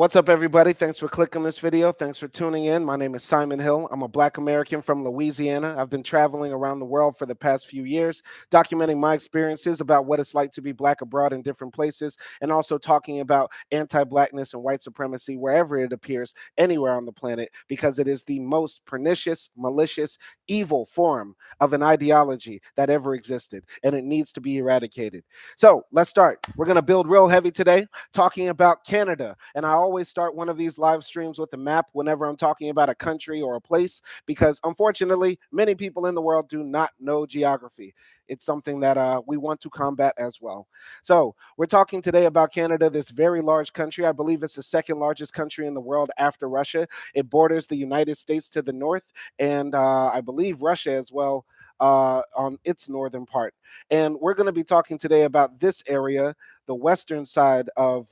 What's up, everybody? Thanks for clicking this video. Thanks for tuning in. My name is Simon Hill. I'm a Black American from Louisiana. I've been traveling around the world for the past few years, documenting my experiences about what it's like to be Black abroad in different places, and also talking about anti-Blackness and white supremacy wherever it appears, anywhere on the planet, because it is the most pernicious, malicious, evil form of an ideology that ever existed, and it needs to be eradicated. So let's start. We're going to build real heavy today, talking about Canada. And I always start one of these live streams with a map whenever I'm talking about a country or a place, because unfortunately, many people in the world do not know geography. It's something that we want to combat as well. So we're talking today about Canada, this very large country. I believe it's the second largest country in the world after Russia. It borders the United States to the north, and I believe Russia as well on its northern part. And we're going to be talking today about this area, the western side of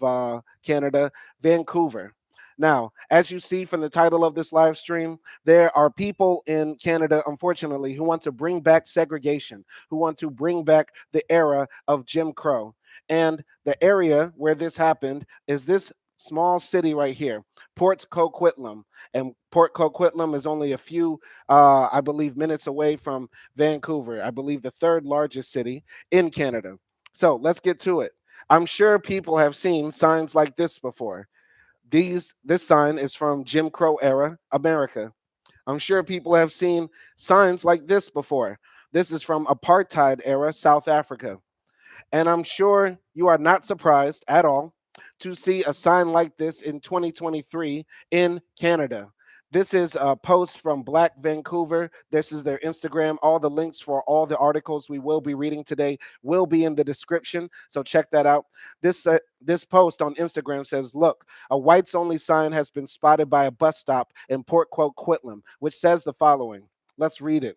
Canada, Vancouver. Now, as you see from the title of this live stream, there are people in Canada, unfortunately, who want to bring back segregation, who want to bring back the era of Jim Crow. And the area where this happened is this small city right here, Port Coquitlam. And Port Coquitlam is only a few, I believe, minutes away from Vancouver, I believe the third largest city in Canada. So let's get to it. I'm sure people have seen signs like this before. This sign is from Jim Crow era America. I'm sure people have seen signs like this before. This is from apartheid era South Africa. And I'm sure you are not surprised at all to see a sign like this in 2023 in Canada. This is a post from Black Vancouver. This is their Instagram. All the links for all the articles we will be reading today will be in the description. So check that out. This post on Instagram says, "Look, a whites only sign has been spotted by a bus stop in Port Coquitlam, which says the following." Let's read it.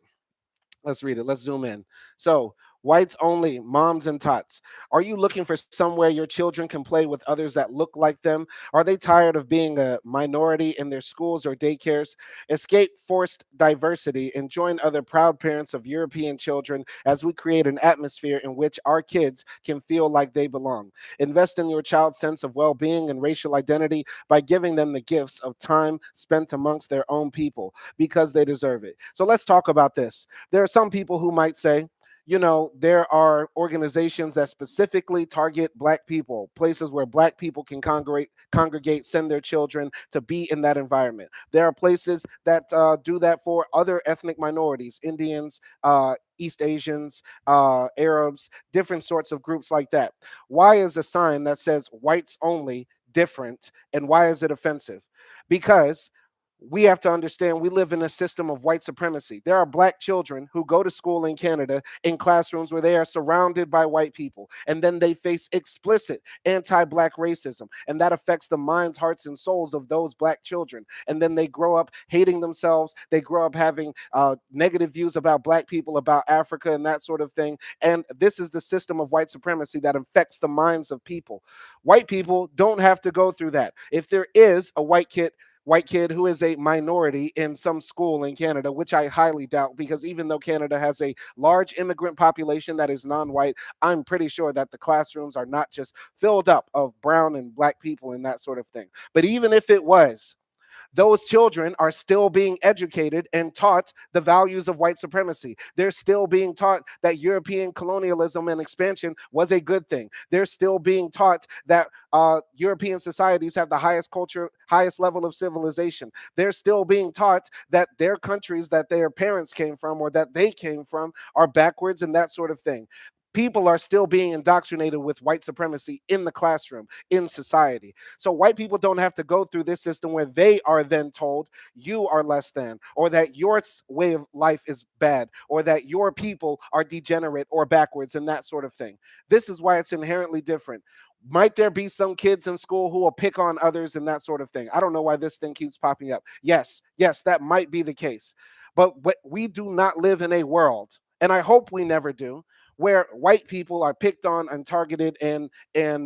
Let's read it. Let's zoom in. So, whites only, moms and tots. Are you looking for somewhere your children can play with others that look like them? Are they tired of being a minority in their schools or daycares? Escape forced diversity and join other proud parents of European children as we create an atmosphere in which our kids can feel like they belong. Invest in your child's sense of well being and racial identity by giving them the gifts of time spent amongst their own people because they deserve it. So, let's talk about this. There are some people who might say, there are organizations that specifically target Black people, places where Black people can congregate, send their children to be in that environment. There are places that do that for other ethnic minorities, Indians, East Asians, Arabs, different sorts of groups like that. Why is a sign that says whites only different, and why is it offensive? Because we have to understand we live in a system of white supremacy. There are Black children who go to school in Canada in classrooms where they are surrounded by white people, and then they face explicit anti-Black racism, and that affects the minds, hearts, and souls of those Black children. And then they grow up hating themselves. They grow up having negative views about Black people, about Africa, and that sort of thing. And this is the system of white supremacy that affects the minds of people. White people don't have to go through that. If there is a white kid who is a minority in some school in Canada, which I highly doubt, because even though Canada has a large immigrant population that is non-white, I'm pretty sure that the classrooms are not just filled up of brown and Black people and that sort of thing. But even if it was, those children are still being educated and taught the values of white supremacy. They're still being taught that European colonialism and expansion was a good thing. They're still being taught that European societies have the highest culture, highest level of civilization. They're still being taught that their countries that their parents came from or that they came from are backwards and that sort of thing. People are still being indoctrinated with white supremacy in the classroom, in society. So white people don't have to go through this system where they are then told you are less than, or that your way of life is bad, or that your people are degenerate or backwards and that sort of thing. This is why it's inherently different. Might there be some kids in school who will pick on others and that sort of thing? I don't know why this thing keeps popping up. Yes, that might be the case. But we do not live in a world, and I hope we never do, where white people are picked on and targeted and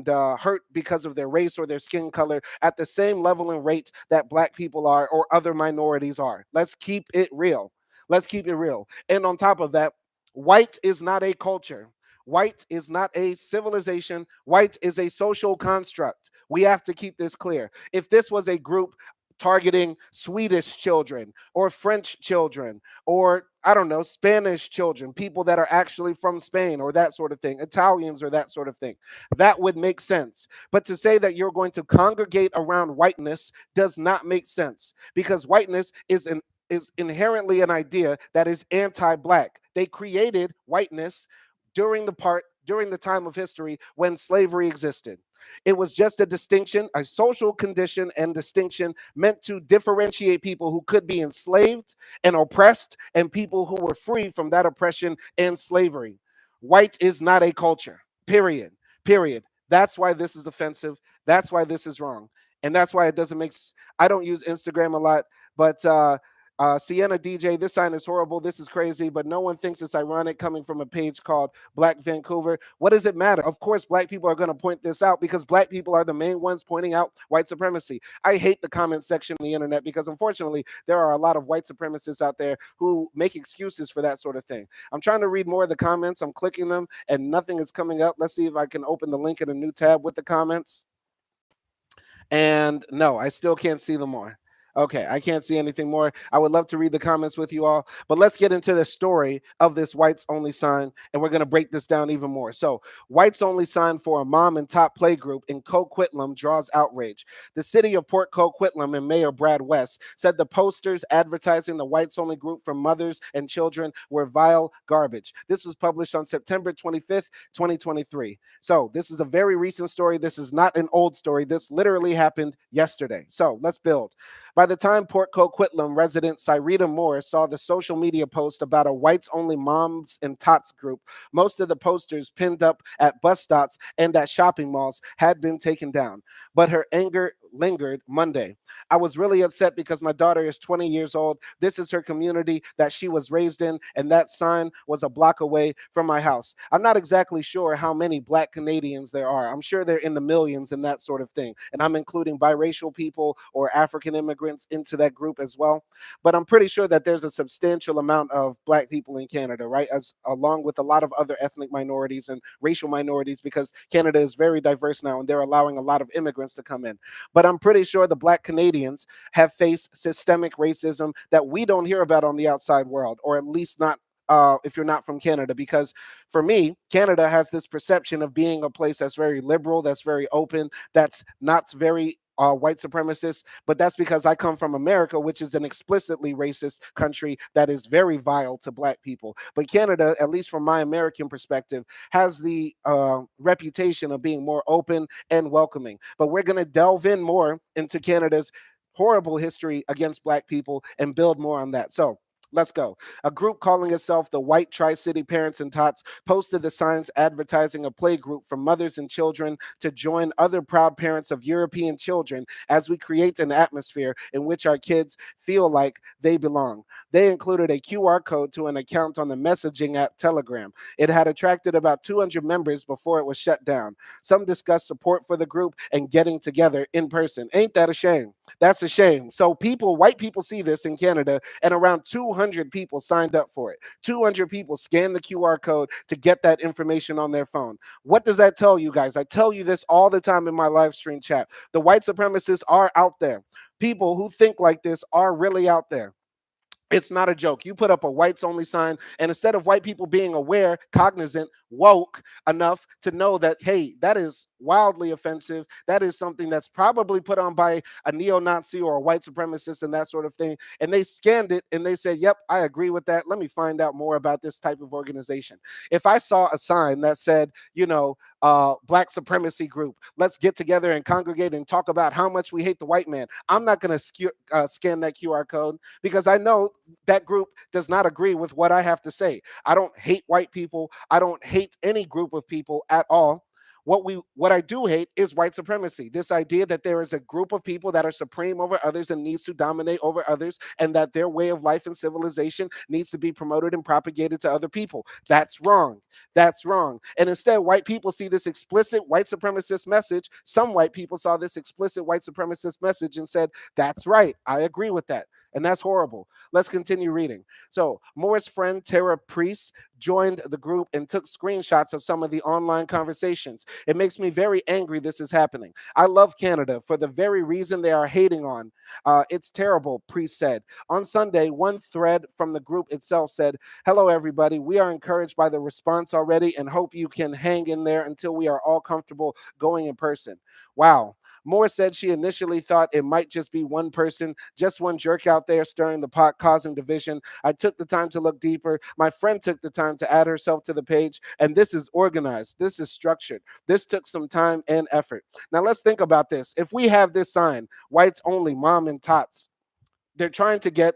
hurt because of their race or their skin color at the same level and rate that Black people are or other minorities are. Let's keep it real. Let's keep it real. And on top of that, white is not a culture. White is not a civilization. White is a social construct. We have to keep this clear. If this was a group targeting Swedish children or French children or, I don't know, Spanish children, people that are actually from Spain or that sort of thing, Italians or that sort of thing, that would make sense. But to say that you're going to congregate around whiteness does not make sense, because whiteness is inherently an idea that is anti-black. They created whiteness during the time of history when slavery existed. It was just a distinction, a social condition and distinction meant to differentiate people who could be enslaved and oppressed and people who were free from that oppression and slavery. White is not a culture. Period. Period. That's why this is offensive. That's why this is wrong. And that's why it doesn't make I don't use Instagram a lot, but Sienna DJ, this sign is horrible. This is crazy, but no one thinks it's ironic coming from a page called Black Vancouver. What does it matter? Of course, black people are going to point this out because black people are the main ones pointing out white supremacy. I hate the comment section on the internet because, unfortunately, there are a lot of white supremacists out there who make excuses for that sort of thing. I'm trying to read more of the comments. I'm clicking them and nothing is coming up. Let's see if I can open the link in a new tab with the comments. And no, I still can't see them more. Okay, I can't see anything more. I would love to read the comments with you all, but let's get into the story of this whites only sign, and we're going to break this down even more. So, whites only sign for a mom and top play group in Coquitlam draws outrage. The city of Port Coquitlam and Mayor Brad West said the posters advertising the whites only group for mothers and children were vile garbage. This was published on September 25th, 2023. So, this is a very recent story. This is not an old story. This literally happened yesterday. So, let's build. By the time Port Coquitlam resident Cyrita Moore saw the social media post about a whites-only moms and tots group, most of the posters pinned up at bus stops and at shopping malls had been taken down. But her anger lingered Monday. I was really upset because my daughter is 20 years old. This is her community that she was raised in, and that sign was a block away from my house. I'm not exactly sure how many Black Canadians there are. I'm sure they're in the millions and that sort of thing. And I'm including biracial people or African immigrants into that group as well. But I'm pretty sure that there's a substantial amount of Black people in Canada, right? As along with a lot of other ethnic minorities and racial minorities, because Canada is very diverse now and they're allowing a lot of immigrants to come in. But I'm pretty sure the Black Canadians have faced systemic racism that we don't hear about on the outside world, or at least not if you're not from Canada. Because for me, Canada has this perception of being a place that's very liberal, that's very open, that's not very white supremacist, but that's because I come from America, which is an explicitly racist country that is very vile to Black people. But Canada, at least from my American perspective, has the reputation of being more open and welcoming. But we're going to delve in more into Canada's horrible history against Black people and build more on that. So, let's go. A group calling itself the White Tri-City Parents and Tots posted the signs advertising a play group for mothers and children to join other proud parents of European children as we create an atmosphere in which our kids feel like they belong. They included a QR code to an account on the messaging app Telegram. It had attracted about 200 members before it was shut down. Some discussed support for the group and getting together in person. Ain't that a shame? That's a shame. So white people see this in Canada, and around 200 people signed up for it. 200 people scanned the QR code to get that information on their phone. What does that tell you guys? I tell you this all the time in my live stream chat. The white supremacists are out there. People who think like this are really out there. It's not a joke. You put up a whites only sign, and instead of white people being aware, cognizant, woke enough to know that, hey, that is wildly offensive. That is something that's probably put on by a neo-Nazi or a white supremacist and that sort of thing. And they scanned it and they said, yep, I agree with that. Let me find out more about this type of organization. If I saw a sign that said, Black supremacy group, let's get together and congregate and talk about how much we hate the white man, I'm not going to scan that QR code, because I know that group does not agree with what I have to say. I don't hate white people. I don't hate any group of people at all. What I do hate is white supremacy. This idea that there is a group of people that are supreme over others and needs to dominate over others, and that their way of life and civilization needs to be promoted and propagated to other people. That's wrong. That's wrong. And instead, white people see this explicit white supremacist message. Some white people saw this explicit white supremacist message and said, that's right. I agree with that. And that's horrible. Let's continue reading. So, Moore's friend Tara Priest joined the group and took screenshots of some of the online conversations. It makes me very angry this is happening. I love Canada for the very reason they are hating on. It's terrible, Priest said. On Sunday, one thread from the group itself said, "Hello, everybody. We are encouraged by the response already and hope you can hang in there until we are all comfortable going in person." Wow. Moore said she initially thought it might just be one person, just one jerk out there stirring the pot, causing division. I took the time to look deeper. My friend took the time to add herself to the page, and this is organized. This is structured. This took some time and effort. Now let's think about this. If we have this sign, whites only, mom and tots, they're trying to get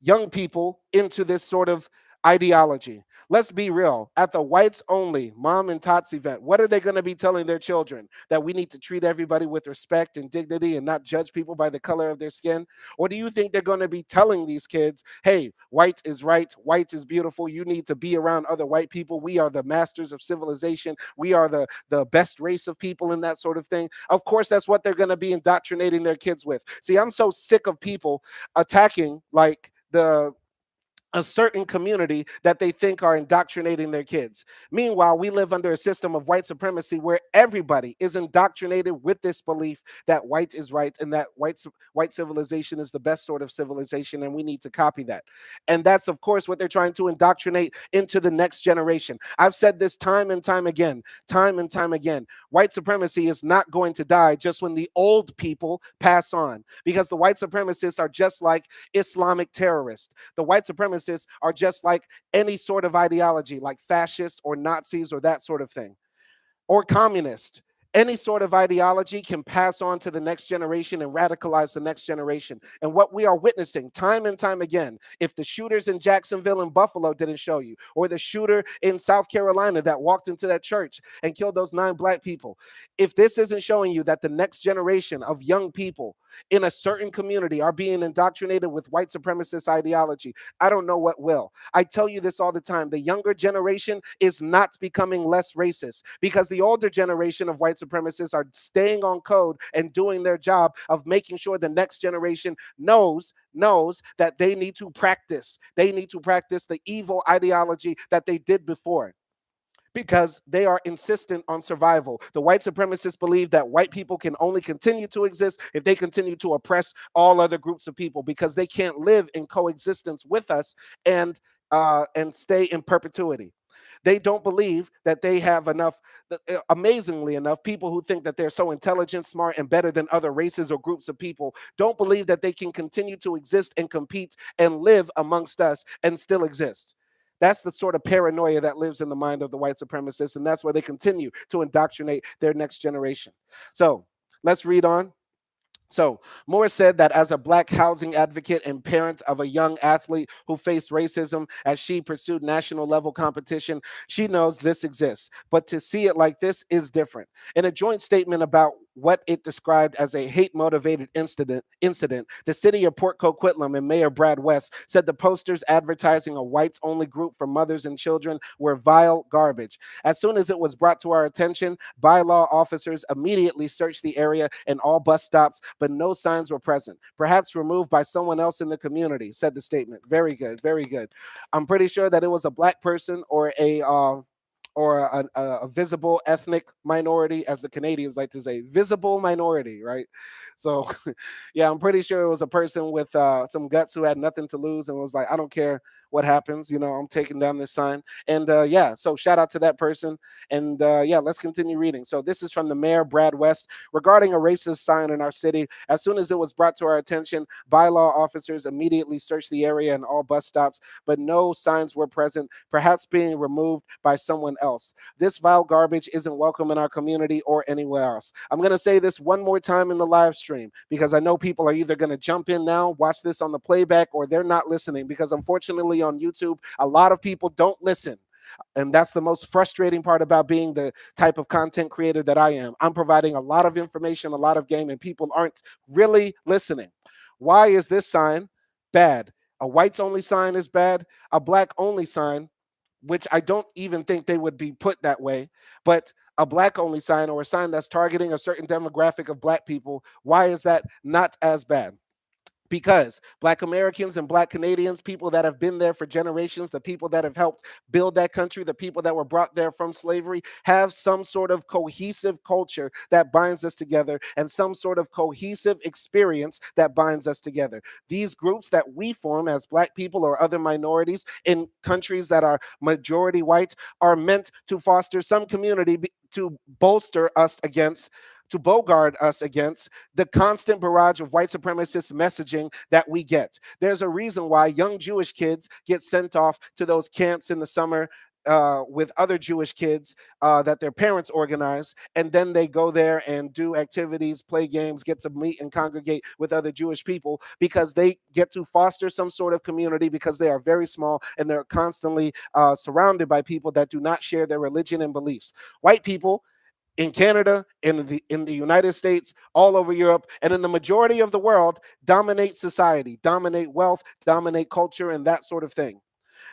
young people into this sort of ideology. Let's be real. At the whites only mom and tots event, what are they going to be telling their children? That we need to treat everybody with respect and dignity and not judge people by the color of their skin? Or do you think they're going to be telling these kids, hey, white is right, white is beautiful, you need to be around other white people, we are the masters of civilization, we are the best race of people, and that sort of thing? Of course, that's what they're going to be indoctrinating their kids with. See, I'm so sick of people attacking like the a certain community that they think are indoctrinating their kids. Meanwhile, we live under a system of white supremacy where everybody is indoctrinated with this belief that white is right and that white civilization is the best sort of civilization and we need to copy that. And that's, of course, what they're trying to indoctrinate into the next generation. I've said this time and time again, time and time again. White supremacy is not going to die just when the old people pass on, because the white supremacists are just like Islamic terrorists. The white supremacists are just like any sort of ideology, like fascists or Nazis or that sort of thing, or communist. Any sort of ideology can pass on to the next generation and radicalize the next generation. And what we are witnessing time and time again, if the shooters in Jacksonville and Buffalo didn't show you, or the shooter in South Carolina that walked into that church and killed those 9 black people, if this isn't showing you that the next generation of young people in a certain community are being indoctrinated with white supremacist ideology, I don't know what will. I tell you this all the time. The younger generation is not becoming less racist because the older generation of white supremacists are staying on code and doing their job of making sure the next generation knows that they need to practice. They need to practice the evil ideology that they did before, because they are insistent on survival. The white supremacists believe that white people can only continue to exist if they continue to oppress all other groups of people, because they can't live in coexistence with us and stay in perpetuity. They don't believe that they have enough, amazingly enough, people who think that they're so intelligent, smart, and better than other races or groups of people don't believe that they can continue to exist and compete and live amongst us and still exist. That's the sort of paranoia that lives in the mind of the white supremacists, and that's where they continue to indoctrinate their next generation. So let's read on. So, Moore said that as a black housing advocate and parent of a young athlete who faced racism as she pursued national level competition, she knows this exists. But to see it like this is different. In a joint statement about what it described as a hate motivated incident, the city of Port Coquitlam and Mayor Brad West said the posters advertising a whites only group for mothers and children were vile garbage. As soon as it was brought to our attention, bylaw officers immediately searched the area and all bus stops, but no signs were present. Perhaps removed by someone else in the community, said the statement. Very good, very good. I'm pretty sure that it was a black person or a visible ethnic minority, as the Canadians like to say, visible minority, right? So, yeah, I'm pretty sure it was a person with some guts who had nothing to lose and was like, I don't care what happens, I'm taking down this sign. And yeah, so shout out to that person. And yeah, let's continue reading. So this is from the mayor, Brad West, regarding a racist sign in our city. As soon as it was brought to our attention, bylaw officers immediately searched the area and all bus stops, but no signs were present, perhaps being removed by someone else. This vile garbage isn't welcome in our community or anywhere else. I'm going to say this one more time in the live stream, because I know people are either going to jump in now, watch this on the playback, or they're not listening, because unfortunately on YouTube, a lot of people don't listen. And that's the most frustrating part about being the type of content creator that I am. I'm providing a lot of information, a lot of game, and people aren't really listening. Why is this sign bad? A whites only sign is bad. A black only sign, which I don't even think they would be put that way, but a black only sign, or a sign that's targeting a certain demographic of black people, why is that not as bad? because Black Americans and Black Canadians, people that have been there for generations, the people that have helped build that country, the people that were brought there from slavery, have some sort of cohesive culture that binds us together and some sort of cohesive experience that binds us together. These groups that we form as Black people or other minorities in countries that are majority white are meant to foster some community to bolster us against, to bogard us against the constant barrage of white supremacist messaging that we get. There's a reason why young Jewish kids get sent off to those camps in the summer with other Jewish kids that their parents organize, and then they go there and do activities, play games, get to meet and congregate with other Jewish people because they get to foster some sort of community because they are very small and they're constantly surrounded by people that do not share their religion and beliefs. White people in Canada, in the United States, all over Europe, and in the majority of the world, dominate society, dominate wealth, dominate culture, and that sort of thing.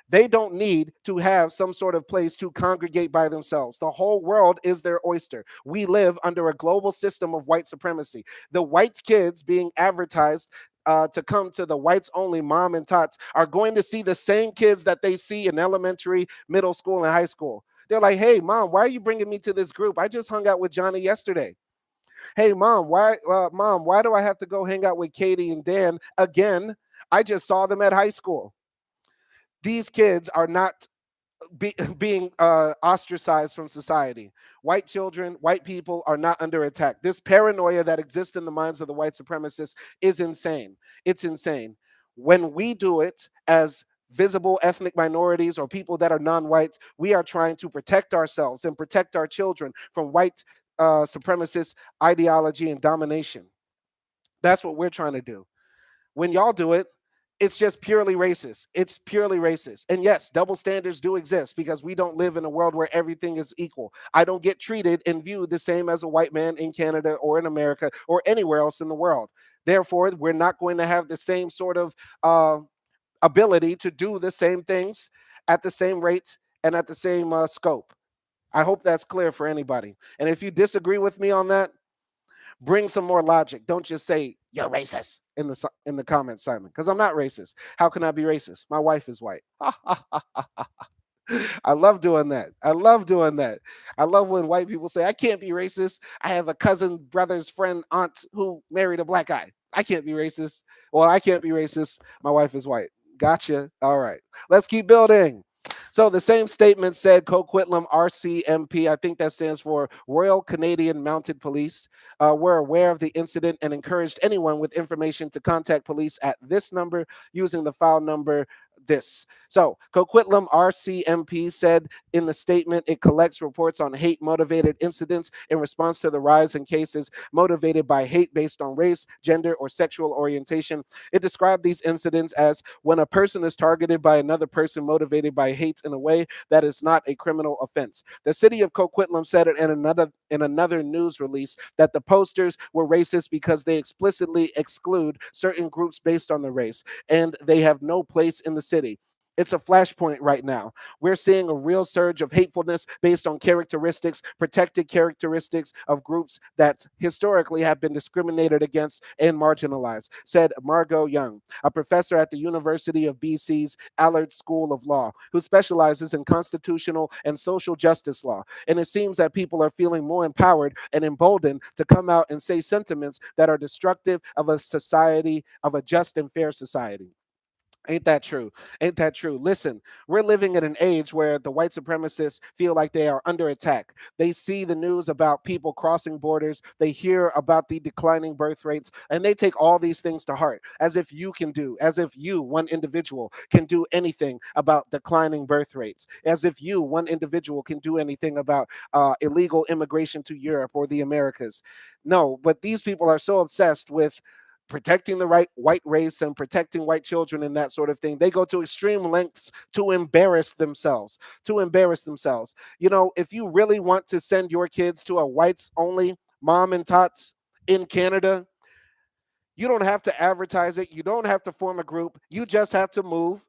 They don't need to have some sort of place to congregate by themselves. The whole world is their oyster. We live under a global system of white supremacy. The white kids being advertised to come to the whites only mom and tots are going to see the same kids that they see in elementary, middle school, and high school. They're like, hey, mom, why are you bringing me to this group? I just hung out with Johnny yesterday. Hey, mom, why do I have to go hang out with Katie and Dan again? I just saw them at high school. These kids are not being ostracized from society. White children, white people are not under attack. This paranoia that exists in the minds of the white supremacists is insane. It's insane. When we do it as visible ethnic minorities or people that are non-whites, we are trying to protect ourselves and protect our children from white supremacist ideology and domination. That's what we're trying to do. When y'all do it, it's just purely racist. It's purely racist. And yes, double standards do exist because we don't live in a world where everything is equal. I don't get treated and viewed the same as a white man in Canada or in America or anywhere else in the world. Therefore, we're not going to have the same sort of ability to do the same things at the same rate and at the same scope. I hope that's clear for anybody. And if you disagree with me on that, bring some more logic. Don't just say you're racist in the comments, Simon, because I'm not racist. How can I be racist? My wife is white. I love doing that. I love doing that. I love when white people say I can't be racist. I have a cousin, brother's friend, aunt who married a black guy. I can't be racist. Well, I can't be racist. My wife is white. Gotcha. All right. Let's keep building. So the same statement said Coquitlam RCMP, I think that stands for Royal Canadian Mounted Police, were aware of the incident and encouraged anyone with information to contact police at this number using the file number this. So Coquitlam RCMP said in the statement it collects reports on hate motivated incidents in response to the rise in cases motivated by hate based on race, gender, or sexual orientation. It described these incidents as when a person is targeted by another person motivated by hate in a way that is not a criminal offense. The city of Coquitlam said it in another news release that the posters were racist because they explicitly exclude certain groups based on the race, and they have no place in the city. It's a flashpoint right now. We're seeing a real surge of hatefulness based on characteristics, protected characteristics of groups that historically have been discriminated against and marginalized, said Margot Young, a professor at the University of BC's Allard School of Law, who specializes in constitutional and social justice law. And it seems that people are feeling more empowered and emboldened to come out and say sentiments that are destructive of a society, of a just and fair society. Ain't that true? Ain't that true? Listen, we're living in an age where the white supremacists feel like they are under attack. They see the news about people crossing borders, they hear about the declining birth rates, and they take all these things to heart as if you can do, as if you, one individual, can do anything about declining birth rates, as if you, one individual, can do anything about illegal immigration to Europe or the Americas. No, but these people are so obsessed with protecting the right white race and protecting white children and that sort of thing. They go to extreme lengths to embarrass themselves, to embarrass themselves. You know, if you really want to send your kids to a whites only mom and tots in Canada, you don't have to advertise it. You don't have to form a group. You just have to move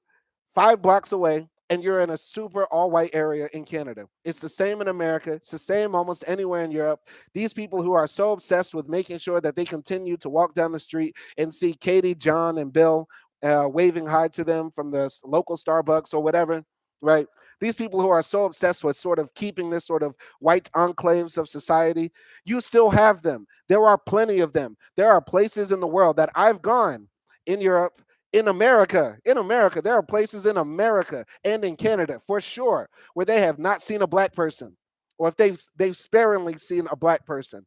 5 blocks away and you're in a super all white area in Canada. It's the same in America. It's the same almost anywhere in Europe. These people who are so obsessed with making sure that they continue to walk down the street and see Katie, John, and Bill waving hi to them from the local Starbucks or whatever, right? These people who are so obsessed with sort of keeping this sort of white enclaves of society, you still have them. There are plenty of them. There are places in the world that I've gone in Europe, in America, there are places in America and in Canada for sure where they have not seen a black person, or if they've sparingly seen a black person.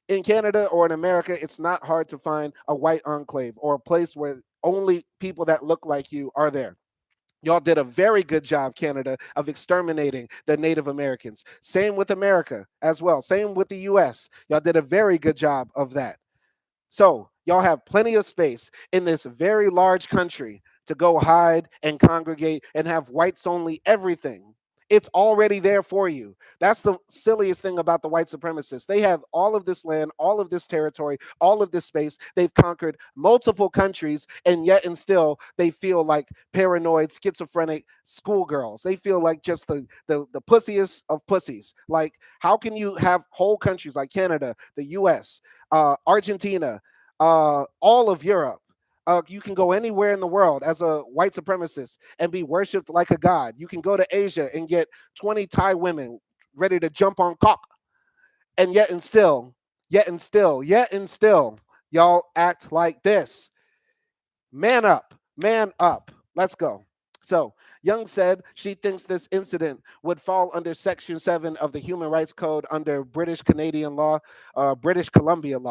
In Canada or in America, it's not hard to find a white enclave or a place where only people that look like you are there. Y'all did a very good job, Canada, of exterminating the Native Americans. Same with America as well. Same with the US. Y'all did a very good job of that. So y'all have plenty of space in this very large country to go hide and congregate and have whites only everything. It's already there for you. That's the silliest thing about the white supremacists. They have all of this land, all of this territory, all of this space. They've conquered multiple countries, and yet and still they feel like paranoid, schizophrenic schoolgirls. They feel like just the pussiest of pussies. Like, how can you have whole countries like Canada, the US, Argentina, all of Europe. You can go anywhere in the world as a white supremacist and be worshipped like a god. You can go to Asia and get 20 Thai women ready to jump on cock. And yet and still, y'all act like this. Man up, man up. Let's go. So, Young said she thinks this incident would fall under Section 7 of the Human Rights Code under British Columbia law,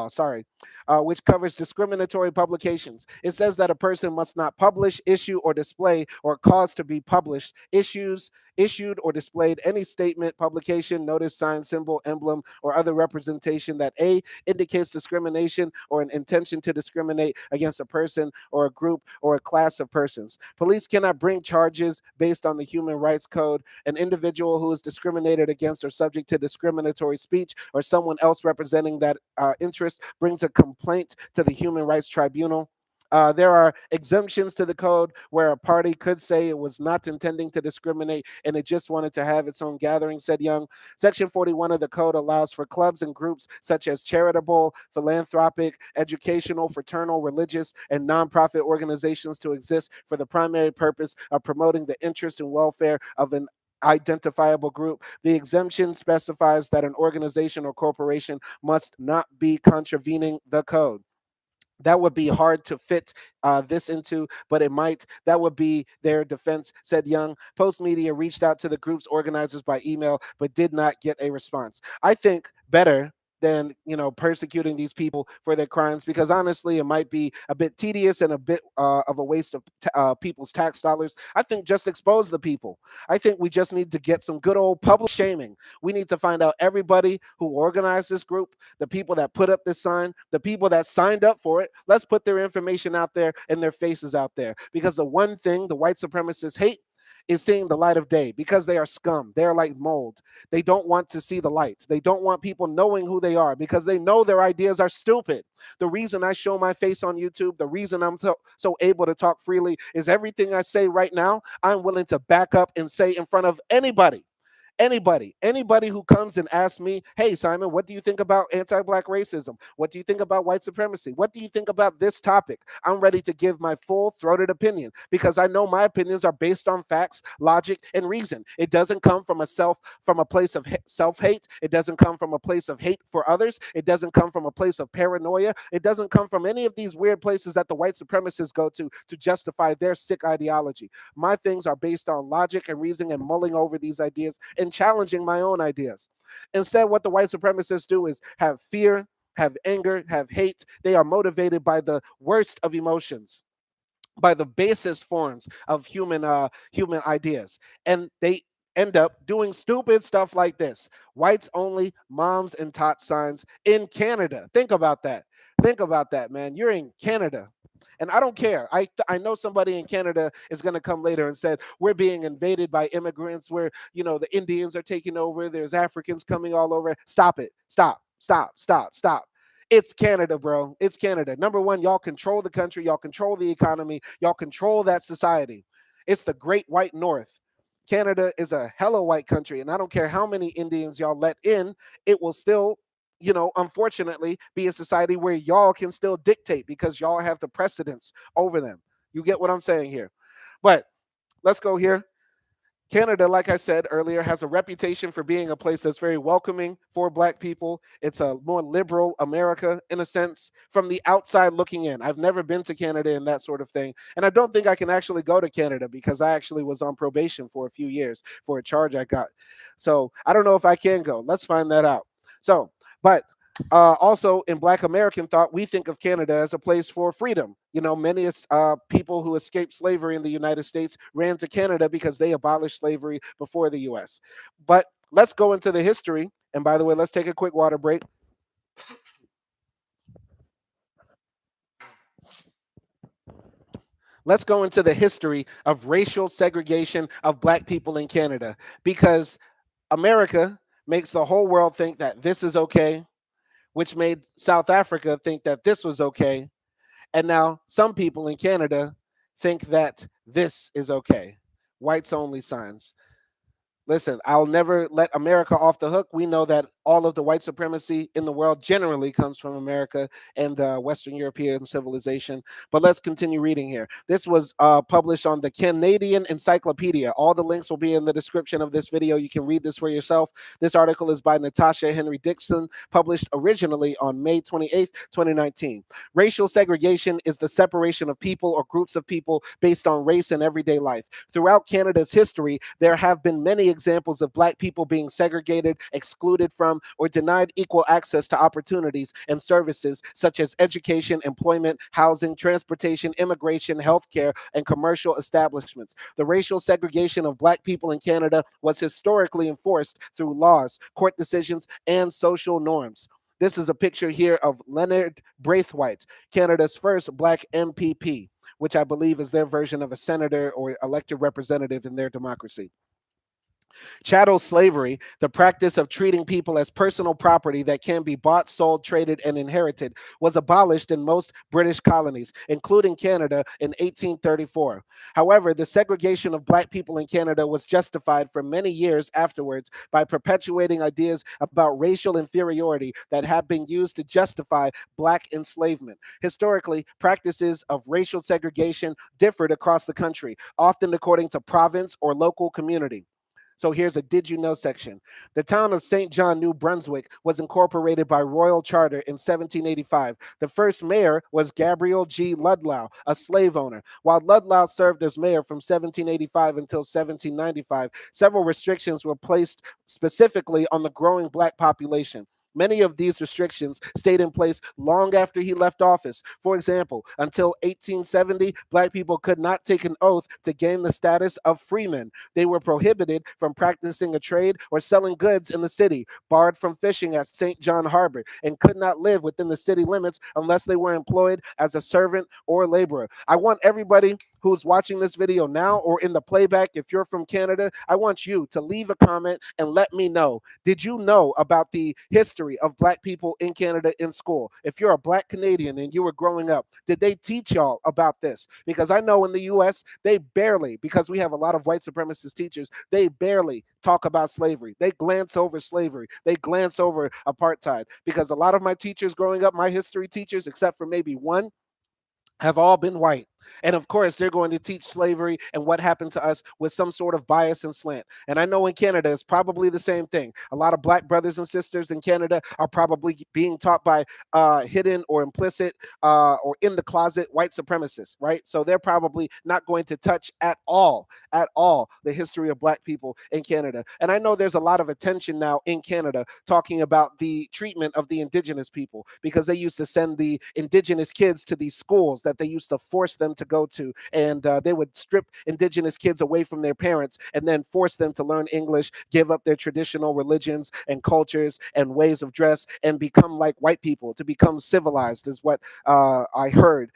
sorry, which covers discriminatory publications. It says that a person must not publish, issue, or display or cause to be published, issued, or displayed any statement, publication, notice, sign, symbol, emblem, or other representation that A, indicates discrimination or an intention to discriminate against a person or a group or a class of persons. Police cannot bring charges based on the Human Rights Code. An individual who is discriminated against or subject to discriminatory speech or someone else representing that interest brings a complaint to the Human Rights Tribunal. There are exemptions to the code where a party could say it was not intending to discriminate and it just wanted to have its own gathering, said Young. Section 41 of the code allows for clubs and groups such as charitable, philanthropic, educational, fraternal, religious, and nonprofit organizations to exist for the primary purpose of promoting the interest and welfare of an identifiable group. The exemption specifies that an organization or corporation must not be contravening the code. That would be hard to fit this into, but it might. That would be their defense, said Young. Post Media reached out to the group's organizers by email, but did not get a response. I think better than persecuting these people for their crimes, because honestly it might be a bit tedious and a bit of a waste of people's tax dollars. I think just expose the people. I think we just need to get some good old public shaming. We need to find out everybody who organized this group, the people that put up this sign, the people that signed up for it. Let's put their information out there and their faces out there, because the one thing the white supremacists hate is seeing the light of day, because they are scum. They are like mold. They don't want to see the light. They don't want people knowing who they are, because they know their ideas are stupid. The reason I show my face on YouTube, the reason I'm so able to talk freely, is everything I say right now, I'm willing to back up and say in front of anybody. Anybody who comes and asks me, hey, Simon, what do you think about anti-black racism? What do you think about white supremacy? What do you think about this topic? I'm ready to give my full-throated opinion, because I know my opinions are based on facts, logic, and reason. It doesn't come from a place of self-hate. It doesn't come from a place of hate for others. It doesn't come from a place of paranoia. It doesn't come from any of these weird places that the white supremacists go to justify their sick ideology. My things are based on logic and reasoning and mulling over these ideas and challenging my own ideas. Instead, what the white supremacists do is have fear, have anger, have hate. They are motivated by the worst of emotions, by the basest forms of human ideas, and they end up doing stupid stuff like this: whites only, moms and tot signs in Canada. Think about that, man. You're in Canada. And I don't care. I know somebody in Canada is going to come later and said we're being invaded by immigrants, where the Indians are taking over, there's Africans coming all over. Stop it. Stop. It's Canada, bro. It's Canada. Number one, y'all control the country, y'all control the economy, y'all control that society. It's the great white north. Canada is a hella white country, and I don't care how many Indians y'all let in, it will still, unfortunately, be a society where y'all can still dictate because y'all have the precedence over them. You get what I'm saying here? But let's go here. Canada, like I said earlier, has a reputation for being a place that's very welcoming for Black people. It's a more liberal America, in a sense, from the outside looking in. I've never been to Canada and that sort of thing. And I don't think I can actually go to Canada because I actually was on probation for a few years for a charge I got. So I don't know if I can go. Let's find that out. So, but also, in Black American thought, we think of Canada as a place for freedom. Many people who escaped slavery in the United States ran to Canada because they abolished slavery before the U.S. But let's go into the history. And by the way, let's take a quick water break. Let's go into the history of racial segregation of Black people in Canada because America makes the whole world think that this is okay, which made South Africa think that this was okay. And now some people in Canada think that this is okay. Whites only signs. Listen, I'll never let America off the hook. We know that all of the white supremacy in the world generally comes from America and Western European civilization. But let's continue reading here. This was published on the Canadian Encyclopedia. All the links will be in the description of this video. You can read this for yourself. This article is by Natasha Henry Dixon, published originally on May 28th, 2019. Racial segregation is the separation of people or groups of people based on race in everyday life. Throughout Canada's history, there have been many examples of Black people being segregated, excluded from, or denied equal access to opportunities and services such as education, employment, housing, transportation, immigration, healthcare, and commercial establishments. The racial segregation of Black people in Canada was historically enforced through laws, court decisions, and social norms. This is a picture here of Leonard Braithwaite, Canada's first Black MPP, which I believe is their version of a senator or elected representative in their democracy. Chattel slavery, the practice of treating people as personal property that can be bought, sold, traded, and inherited, was abolished in most British colonies, including Canada, in 1834. However, the segregation of Black people in Canada was justified for many years afterwards by perpetuating ideas about racial inferiority that have been used to justify Black enslavement. Historically, practices of racial segregation differed across the country, often according to province or local community. So here's a did you know section. The town of St. John, New Brunswick was incorporated by royal charter in 1785. The first mayor was Gabriel G. Ludlow, a slave owner. While Ludlow served as mayor from 1785 until 1795, several restrictions were placed specifically on the growing Black population. Many of these restrictions stayed in place long after he left office. For example, until 1870, Black people could not take an oath to gain the status of freemen. They were prohibited from practicing a trade or selling goods in the city, barred from fishing at St. John Harbor, and could not live within the city limits unless they were employed as a servant or laborer. I want everybody who's watching this video now or in the playback, if you're from Canada, I want you to leave a comment and let me know. Did you know about the history of Black people in Canada in school? If you're a Black Canadian and you were growing up, did they teach y'all about this? Because I know in the US, they barely, because we have a lot of white supremacist teachers, they barely talk about slavery. They glance over slavery. They glance over apartheid. Because a lot of my teachers growing up, my history teachers, except for maybe one, have all been white. And of course, they're going to teach slavery and what happened to us with some sort of bias and slant. And I know in Canada, it's probably the same thing. A lot of Black brothers and sisters in Canada are probably being taught by hidden or implicit or in the closet white supremacists, right? So they're probably not going to touch at all, the history of Black people in Canada. And I know there's a lot of attention now in Canada talking about the treatment of the Indigenous people because they used to send the Indigenous kids to these schools that they used to force them to go to, and they would strip Indigenous kids away from their parents and then force them to learn English, give up their traditional religions and cultures and ways of dress, and become like white people, to become civilized, is what I heard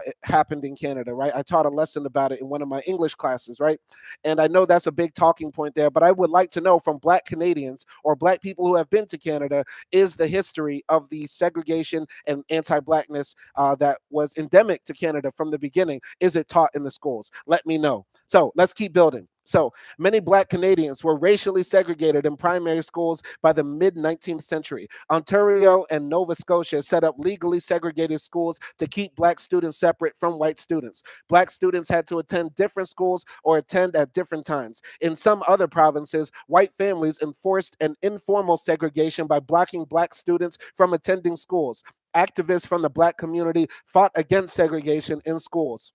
it happened in Canada, right? I taught a lesson about it in one of my English classes, right? And I know that's a big talking point there, but I would like to know from Black Canadians or Black people who have been to Canada, is the history of the segregation and anti-Blackness that was endemic to Canada from the beginning, is it taught in the schools? Let me know. So let's keep building. So many black Canadians were racially segregated in primary schools by the mid 19th century. Ontario and Nova Scotia set up legally segregated schools to keep black students separate from white students. Black students had to attend different schools or attend at different times. In some other provinces, white families enforced an informal segregation by blocking black students from attending schools. Activists from the black community fought against segregation in schools.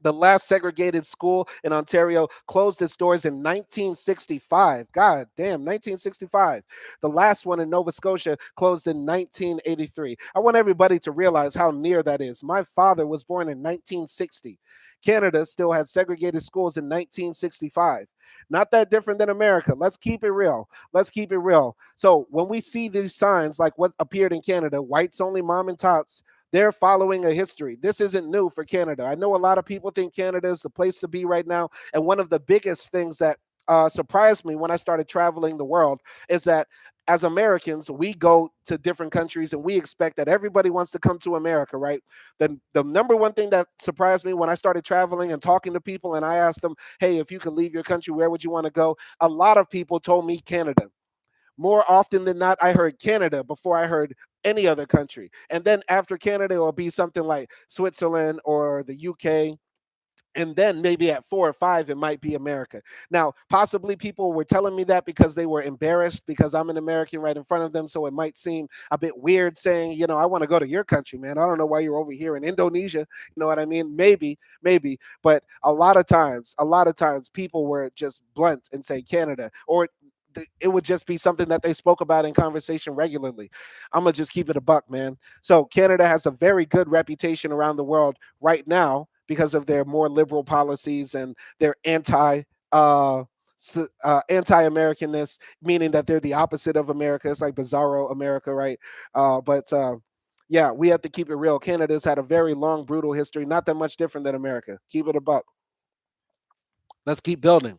The last segregated school in Ontario closed its doors in 1965. God damn, 1965. The last one in Nova Scotia closed in 1983. I want everybody to realize how near that is. My father was born in 1960. Canada still had segregated schools in 1965. Not that different than America. Let's keep it real. Let's keep it real. So when we see these signs like what appeared in Canada, whites only mom and tots, they're following a history. This isn't new for Canada. I know a lot of people think Canada is the place to be right now. And one of the biggest things that surprised me when I started traveling the world is that as Americans, we go to different countries and we expect that everybody wants to come to America, right? Then the number one thing that surprised me when I started traveling and talking to people and I asked them, hey, if you could leave your country, where would you want to go? A lot of people told me Canada. More often than not, I heard Canada before I heard any other country. And then after Canada, it will be something like Switzerland or the UK. And then maybe at 4 or 5, it might be America. Now, possibly people were telling me that because they were embarrassed because I'm an American right in front of them. So it might seem a bit weird saying, I want to go to your country, man. I don't know why you're over here in Indonesia. You know what I mean? Maybe, maybe. But a lot of times people were just blunt and say Canada, or it would just be something that they spoke about in conversation regularly. I'm gonna just keep it a buck, man. So Canada has a very good reputation around the world right now because of their more liberal policies and their anti-Americanness, meaning that they're the opposite of America. It's like bizarro America, right? But yeah, we have to keep it real. Canada's had a very long, brutal history, not that much different than America. Keep it a buck. Let's keep building.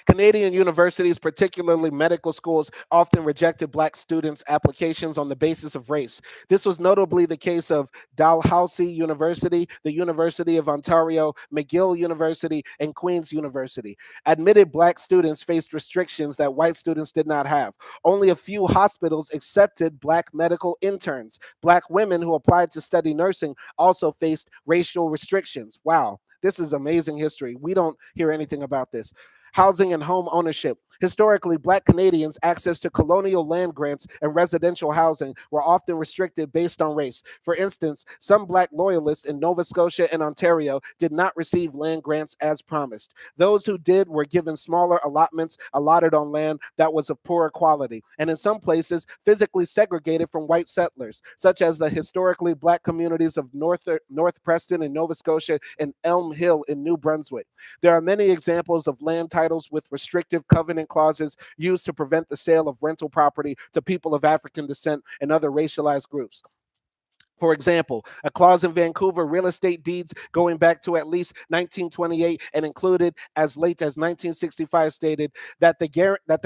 Canadian universities, particularly medical schools, often rejected black students' applications on the basis of race. This was notably the case of Dalhousie University, the University of Ontario, McGill University, and Queen's University. Admitted black students faced restrictions that white students did not have. Only a few hospitals accepted black medical interns. Black women who applied to study nursing also faced racial restrictions. Wow. This is amazing history. We don't hear anything about this. Housing and home ownership. Historically, black Canadians' access to colonial land grants and residential housing were often restricted based on race. For instance, some black loyalists in Nova Scotia and Ontario did not receive land grants as promised. Those who did were given smaller allotments allotted on land that was of poorer quality, and in some places, physically segregated from white settlers, such as the historically black communities of North Preston in Nova Scotia and Elm Hill in New Brunswick. There are many examples of land titles with restrictive covenant clauses used to prevent the sale of rental property to people of African descent and other racialized groups. For example, a clause in Vancouver real estate deeds going back to at least 1928 and included as late as 1965 stated that the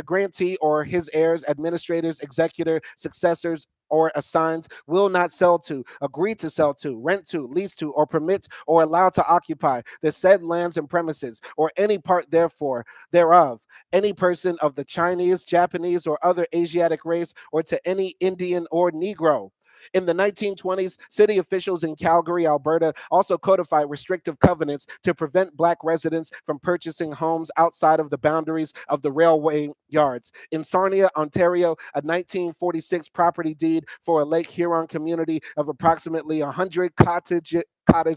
grantee or his heirs, administrators, executor, successors, or assigns will not sell to, agree to sell to, rent to, lease to, or permit or allow to occupy the said lands and premises, or any part therefore thereof, any person of the Chinese, Japanese, or other Asiatic race, or to any Indian or Negro. In the 1920s, city officials in Calgary, Alberta, also codified restrictive covenants to prevent black residents from purchasing homes outside of the boundaries of the railway yards. In Sarnia, Ontario, a 1946 property deed for a Lake Huron community of approximately 100 cottage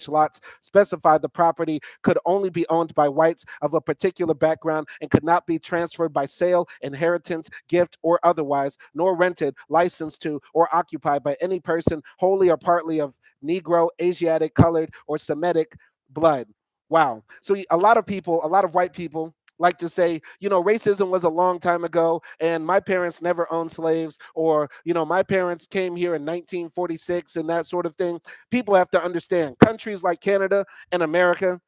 lots specified the property could only be owned by whites of a particular background and could not be transferred by sale, inheritance, gift, or otherwise, nor rented, licensed to, or occupied by any person wholly or partly of Negro, Asiatic, colored, or Semitic blood. Wow. So a lot of people, a lot of white people like to say, racism was a long time ago and my parents never owned slaves, or, my parents came here in 1946 and that sort of thing. People have to understand countries like Canada and America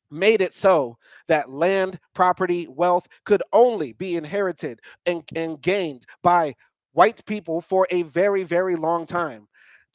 made it so that land, property, wealth could only be inherited and gained by white people for a very, very long time.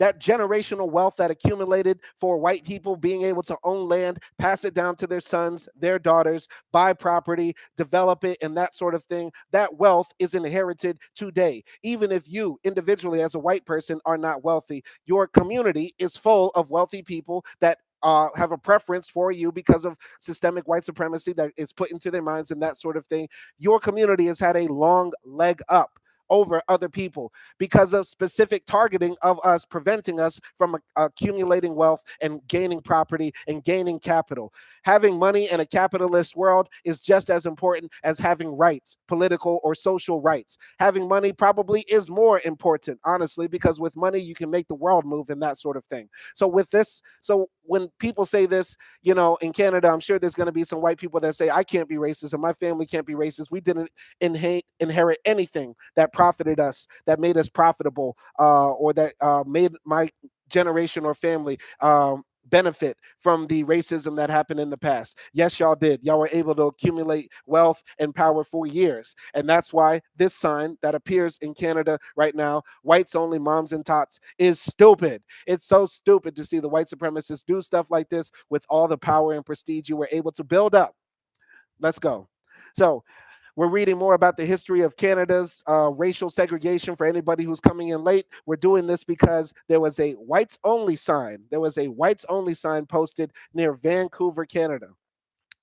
that generational wealth that accumulated for white people being able to own land, pass it down to their sons, their daughters, buy property, develop it, and that sort of thing, that wealth is inherited today. Even if you individually, as a white person, are not wealthy, your community is full of wealthy people that have a preference for you because of systemic white supremacy that is put into their minds and that sort of thing. Your community has had a long leg up over other people because of specific targeting of us, preventing us from accumulating wealth and gaining property and gaining capital. Having money in a capitalist world is just as important as having rights, political or social rights. Having money probably is more important, honestly, because with money you can make the world move and that sort of thing. So with this, so when people say this, in Canada, I'm sure there's going to be some white people that say, I can't be racist and my family can't be racist. We didn't inherit anything that profited us, that made us profitable, or that made my generation or family benefit from the racism that happened in the past. Yes, y'all did. Y'all were able to accumulate wealth and power for years. And that's why this sign that appears in Canada right now, whites only, moms and tots, is stupid. It's so stupid to see the white supremacists do stuff like this with all the power and prestige you were able to build up. Let's go. So, we're reading more about the history of Canada's racial segregation for anybody who's coming in late. We're doing this because there was a whites only sign. There was a whites only sign posted near Vancouver, Canada.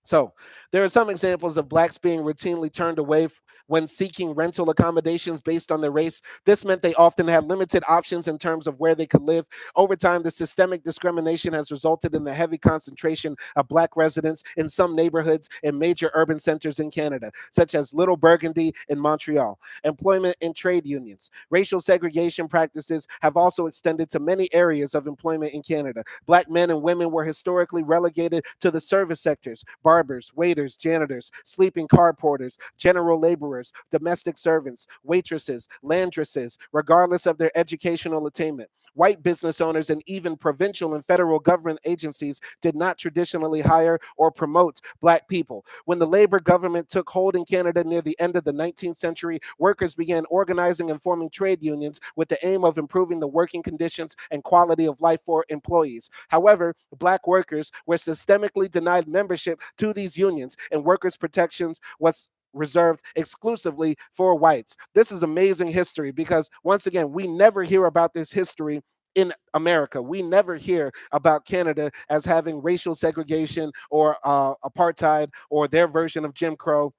So, there are some examples of blacks being routinely turned away when seeking rental accommodations based on their race. This meant they often had limited options in terms of where they could live. Over time, the systemic discrimination has resulted in the heavy concentration of black residents in some neighborhoods in major urban centers in Canada, such as Little Burgundy and Montreal. Employment and trade unions. Racial segregation practices have also extended to many areas of employment in Canada. Black men and women were historically relegated to the service sectors: barbers, waiters, janitors, sleeping car porters, general laborers, domestic servants, waitresses, laundresses, regardless of their educational attainment. White business owners and even provincial and federal government agencies did not traditionally hire or promote black people. When the Labor government took hold in Canada near the end of the 19th century, workers began organizing and forming trade unions with the aim of improving the working conditions and quality of life for employees. However, black workers were systemically denied membership to these unions, and workers' protections was reserved exclusively for whites. This is amazing history because, once again, we never hear about this history in America. We never hear about Canada as having racial segregation or apartheid or their version of Jim Crow,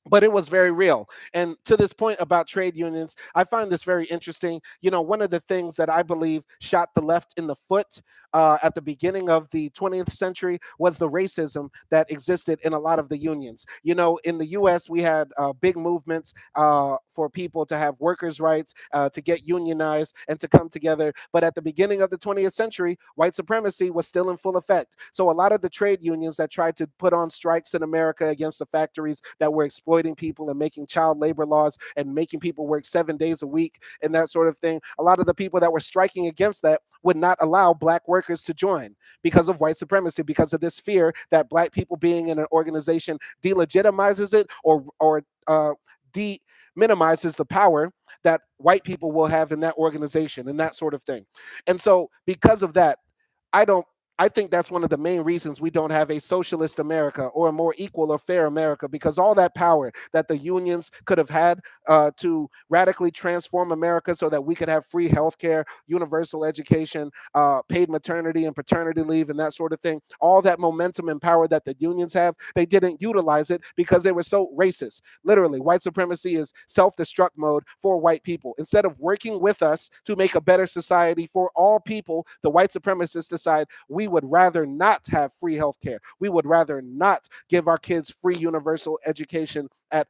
but it was very real. And to this point about trade unions, I find this very interesting. One of the things that I believe shot the left in the foot at the beginning of the 20th century was the racism that existed in a lot of the unions. In the US, we had big movements for people to have workers' rights, to get unionized, and to come together. But at the beginning of the 20th century, white supremacy was still in full effect. So a lot of the trade unions that tried to put on strikes in America against the factories that were exploiting people and making child labor laws and making people work 7 days a week and that sort of thing, a lot of the people that were striking against that would not allow black workers to join because of white supremacy, because of this fear that black people being in an organization delegitimizes it or minimizes the power that white people will have in that organization and that sort of thing. And so because of that, I don't I think that's one of the main reasons we don't have a socialist America or a more equal or fair America, because all that power that the unions could have had to radically transform America so that we could have free healthcare, universal education, paid maternity and paternity leave, and that sort of thing, all that momentum and power that the unions have, they didn't utilize it because they were so racist. Literally, white supremacy is self-destruct mode for white people. Instead of working with us to make a better society for all people, the white supremacists decide we would rather not have free healthcare. We would rather not give our kids free universal education at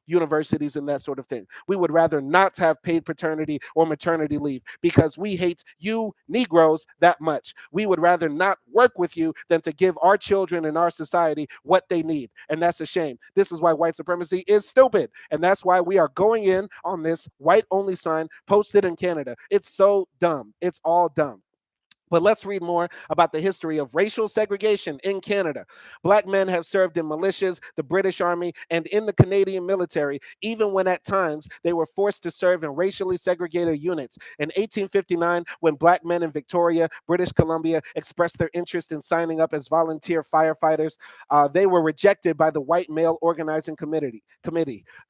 universities and that sort of thing. We would rather not have paid paternity or maternity leave because we hate you Negroes that much. We would rather not work with you than to give our children and our society what they need. And that's a shame. This is why white supremacy is stupid. And that's why we are going in on this white only sign posted in Canada. It's so dumb. It's all dumb. But let's read more about the history of racial segregation in Canada. Black men have served in militias, the British Army, and in the Canadian military, even when at times they were forced to serve in racially segregated units. In 1859, when black men in Victoria, British Columbia, expressed their interest in signing up as volunteer firefighters, they were rejected by the white male organizing committee.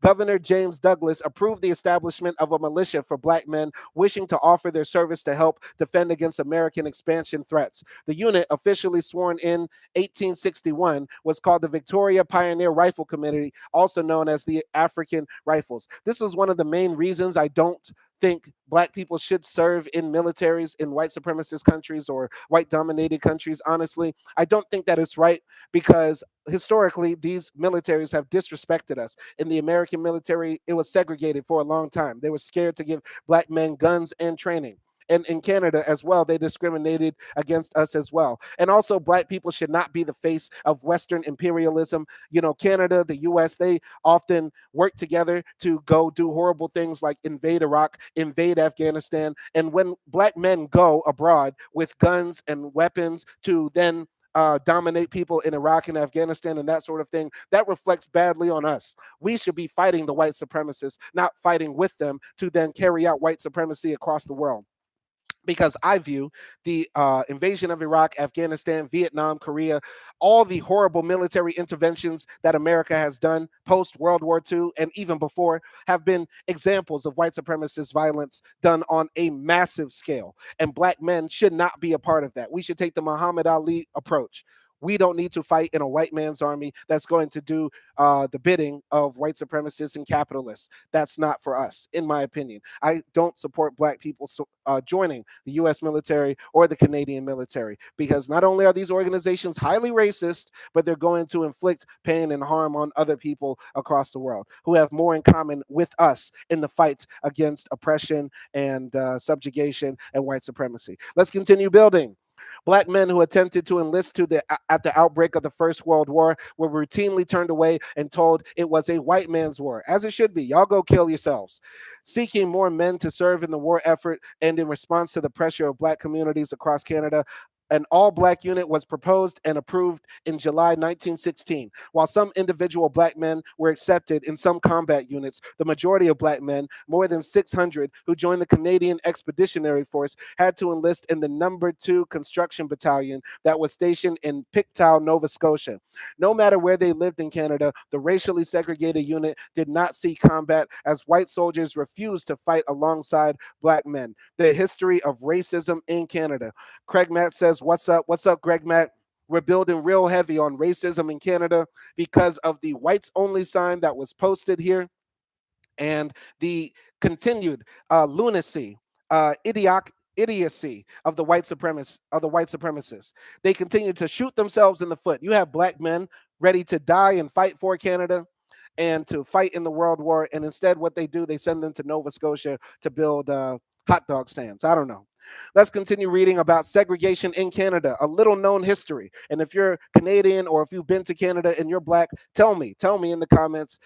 Governor James Douglas approved the establishment of a militia for black men wishing to offer their service to help defend against American expansion threats. The unit, officially sworn in 1861, was called the Victoria Pioneer Rifle Committee, also known as the African Rifles. This was one of the main reasons I don't think black people should serve in militaries in white supremacist countries or white dominated countries. Honestly, I don't think that it's right because historically these militaries have disrespected us. In the American military, it was segregated for a long time. They were scared to give black men guns and training. And in Canada as well, they discriminated against us as well. And also, black people should not be the face of Western imperialism. You know, Canada, the US, they often work together to go do horrible things like invade Iraq, invade Afghanistan. And when black men go abroad with guns and weapons to then dominate people in Iraq and Afghanistan and that sort of thing, that reflects badly on us. We should be fighting the white supremacists, not fighting with them to then carry out white supremacy across the world, because I view the invasion of Iraq, Afghanistan, Vietnam, Korea, all the horrible military interventions that America has done post World War II and even before have been examples of white supremacist violence done on a massive scale. And black men should not be a part of that. We should take the Muhammad Ali approach. We don't need to fight in a white man's army that's going to do the bidding of white supremacists and capitalists. That's not for us, in my opinion. I don't support black people joining the U.S. military or the Canadian military because not only are these organizations highly racist, but they're going to inflict pain and harm on other people across the world who have more in common with us in the fight against oppression and subjugation and white supremacy. Let's continue building. Black men who attempted to enlist at the outbreak of the First World War were routinely turned away and told it was a white man's war, as it should be. Y'all go kill yourselves. Seeking more men to serve in the war effort and in response to the pressure of black communities across Canada, an all black unit was proposed and approved in July 1916. While some individual black men were accepted in some combat units, the majority of black men, more than 600 who joined the Canadian Expeditionary Force, had to enlist in the number 2 Construction Battalion that was stationed in Pictou, Nova Scotia. No matter where they lived in Canada, the racially segregated unit did not see combat as white soldiers refused to fight alongside black men. The history of racism in Canada. Craig Matt says, "What's up? What's up, Greg Matt? We're building real heavy on racism in Canada because of the whites only sign that was posted here and the continued lunacy, idiocy of the white supremacists. They continue to shoot themselves in the foot. You have black men ready to die and fight for Canada and to fight in the World War, and instead, what they do, they send them to Nova Scotia to build hot dog stands. I don't know. Let's continue reading about segregation in Canada, a little known history. And if you're Canadian or if you've been to Canada and you're black, tell me in the comments.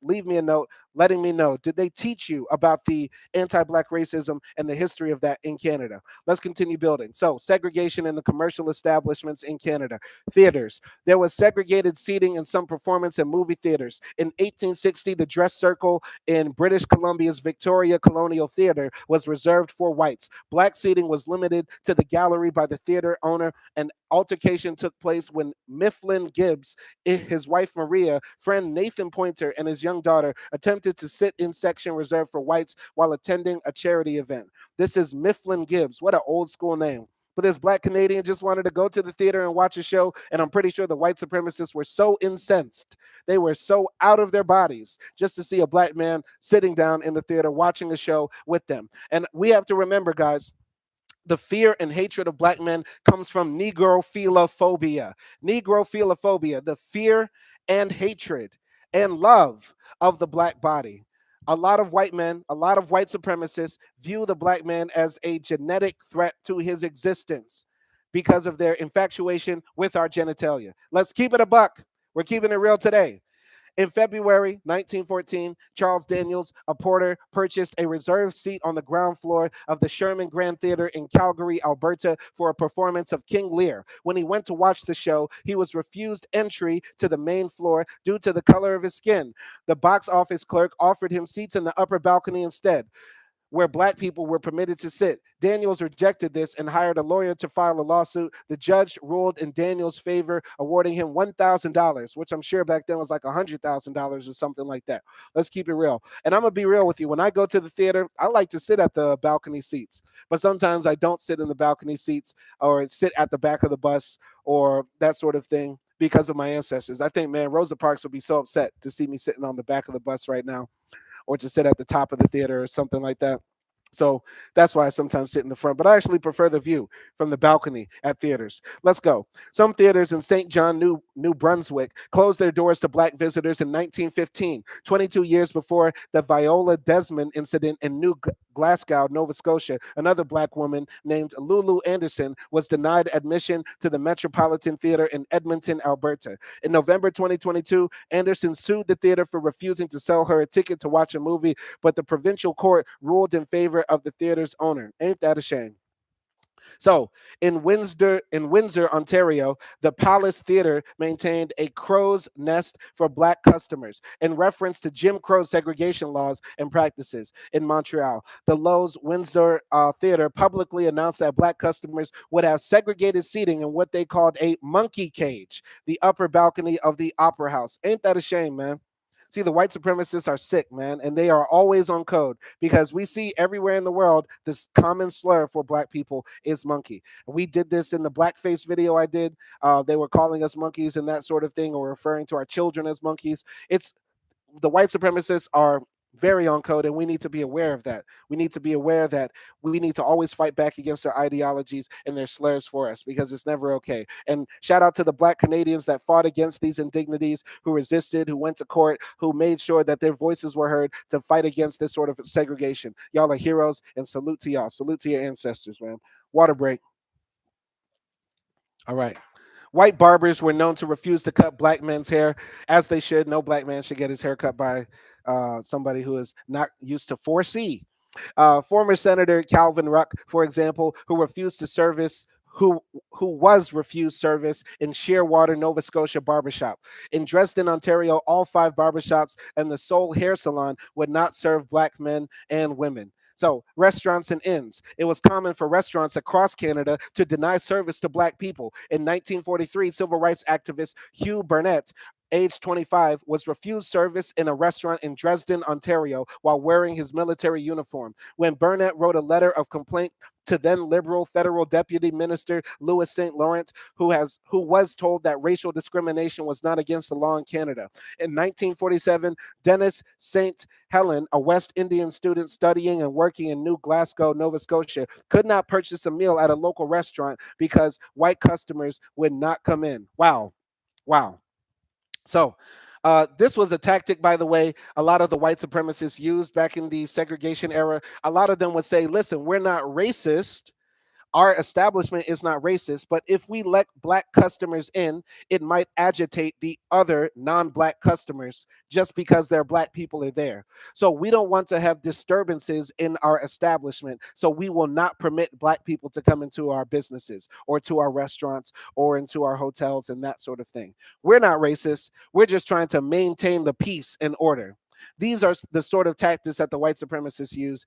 Leave me a note letting me know. Did they teach you about the anti-black racism and the history of that in Canada? Let's continue building. So, segregation in the commercial establishments in Canada. Theaters. There was segregated seating in some performance and movie theaters. In 1860, the dress circle in British Columbia's Victoria Colonial Theatre was reserved for whites. Black seating was limited to the gallery by the theater owner. An altercation took place when Mifflin Gibbs, his wife Maria, friend Nathan Pointer, and his young daughter attempted to sit in section reserved for whites while attending a charity event. This is Mifflin Gibbs. What an old school name. But this black Canadian just wanted to go to the theater and watch a show, and I'm pretty sure the white supremacists were so incensed. They were so out of their bodies just to see a black man sitting down in the theater watching a show with them. And we have to remember, guys, the fear and hatred of black men comes from negrophilophobia. Negrophilophobia, the fear and hatred and love of the black body. A lot of white men, a lot of white supremacists view the black man as a genetic threat to his existence because of their infatuation with our genitalia. Let's keep it a buck. We're keeping it real today. In February 1914, Charles Daniels, a porter, purchased a reserved seat on the ground floor of the Sherman Grand Theatre in Calgary, Alberta, for a performance of King Lear. When he went to watch the show, he was refused entry to the main floor due to the color of his skin. The box office clerk offered him seats in the upper balcony instead, where black people were permitted to sit. Daniels rejected this and hired a lawyer to file a lawsuit. The judge ruled in Daniels' favor, awarding him $1,000, which I'm sure back then was like $100,000 or something like that. Let's keep it real. And I'm going to be real with you. When I go to the theater, I like to sit at the balcony seats, but sometimes I don't sit in the balcony seats or sit at the back of the bus or that sort of thing because of my ancestors. I think, man, Rosa Parks would be so upset to see me sitting on the back of the bus right now, or to sit at the top of the theater or something like that. So that's why I sometimes sit in the front, but I actually prefer the view from the balcony at theaters. Let's go. Some theaters in St. John, New Brunswick closed their doors to black visitors in 1915, 22 years before the Viola Desmond incident in New Glasgow, Nova Scotia. Another black woman named Lulu Anderson was denied admission to the Metropolitan Theater in Edmonton, Alberta. In November 2022, Anderson sued the theater for refusing to sell her a ticket to watch a movie, but the provincial court ruled in favor of the theater's owner. Ain't that a shame? So in Windsor, Ontario, the Palace Theatre maintained a crow's nest for black customers in reference to Jim Crow segregation laws and practices. In Montreal, the Lowe's Windsor Theatre publicly announced that black customers would have segregated seating in what they called a monkey cage, the upper balcony of the Opera House. Ain't that a shame, man? See, the white supremacists are sick, man, and they are always on code because we see everywhere in the world this common slur for black people is monkey. We did this in the blackface video I did. They were calling us monkeys and that sort of thing, or referring to our children as monkeys. It's the white supremacists are very on code, and we need to be aware of that. We need to be aware that we need to always fight back against their ideologies and their slurs for us, because it's never okay. And shout out to the black Canadians that fought against these indignities, who resisted, who went to court, who made sure that their voices were heard to fight against this sort of segregation. Y'all are heroes, and salute to y'all. Salute to your ancestors, man. Water break. All right. White barbers were known to refuse to cut black men's hair, as they should. No black man should get his hair cut by somebody who is not used to 4C. Former Senator Calvin Ruck, for example, who was refused service in Shearwater, Nova Scotia barbershop. In Dresden, Ontario, all five barbershops and the sole hair salon would not serve black men and women. So, restaurants and inns. It was common for restaurants across Canada to deny service to black people. In 1943, civil rights activist Hugh Burnett, age 25, was refused service in a restaurant in Dresden, Ontario, while wearing his military uniform. When Burnett wrote a letter of complaint to then Liberal federal deputy minister Louis St. Laurent, who was told that racial discrimination was not against the law in Canada. In 1947, Dennis St. Helen, a West Indian student studying and working in New Glasgow, Nova Scotia, could not purchase a meal at a local restaurant because white customers would not come in. Wow. Wow. So, this was a tactic, by the way, a lot of the white supremacists used back in the segregation era. A lot of them would say, listen, we're not racist. Our establishment is not racist, but if we let black customers in, it might agitate the other non-black customers just because their black people are there. So we don't want to have disturbances in our establishment. So we will not permit black people to come into our businesses or to our restaurants or into our hotels and that sort of thing. We're not racist. We're just trying to maintain the peace and order. These are the sort of tactics that the white supremacists use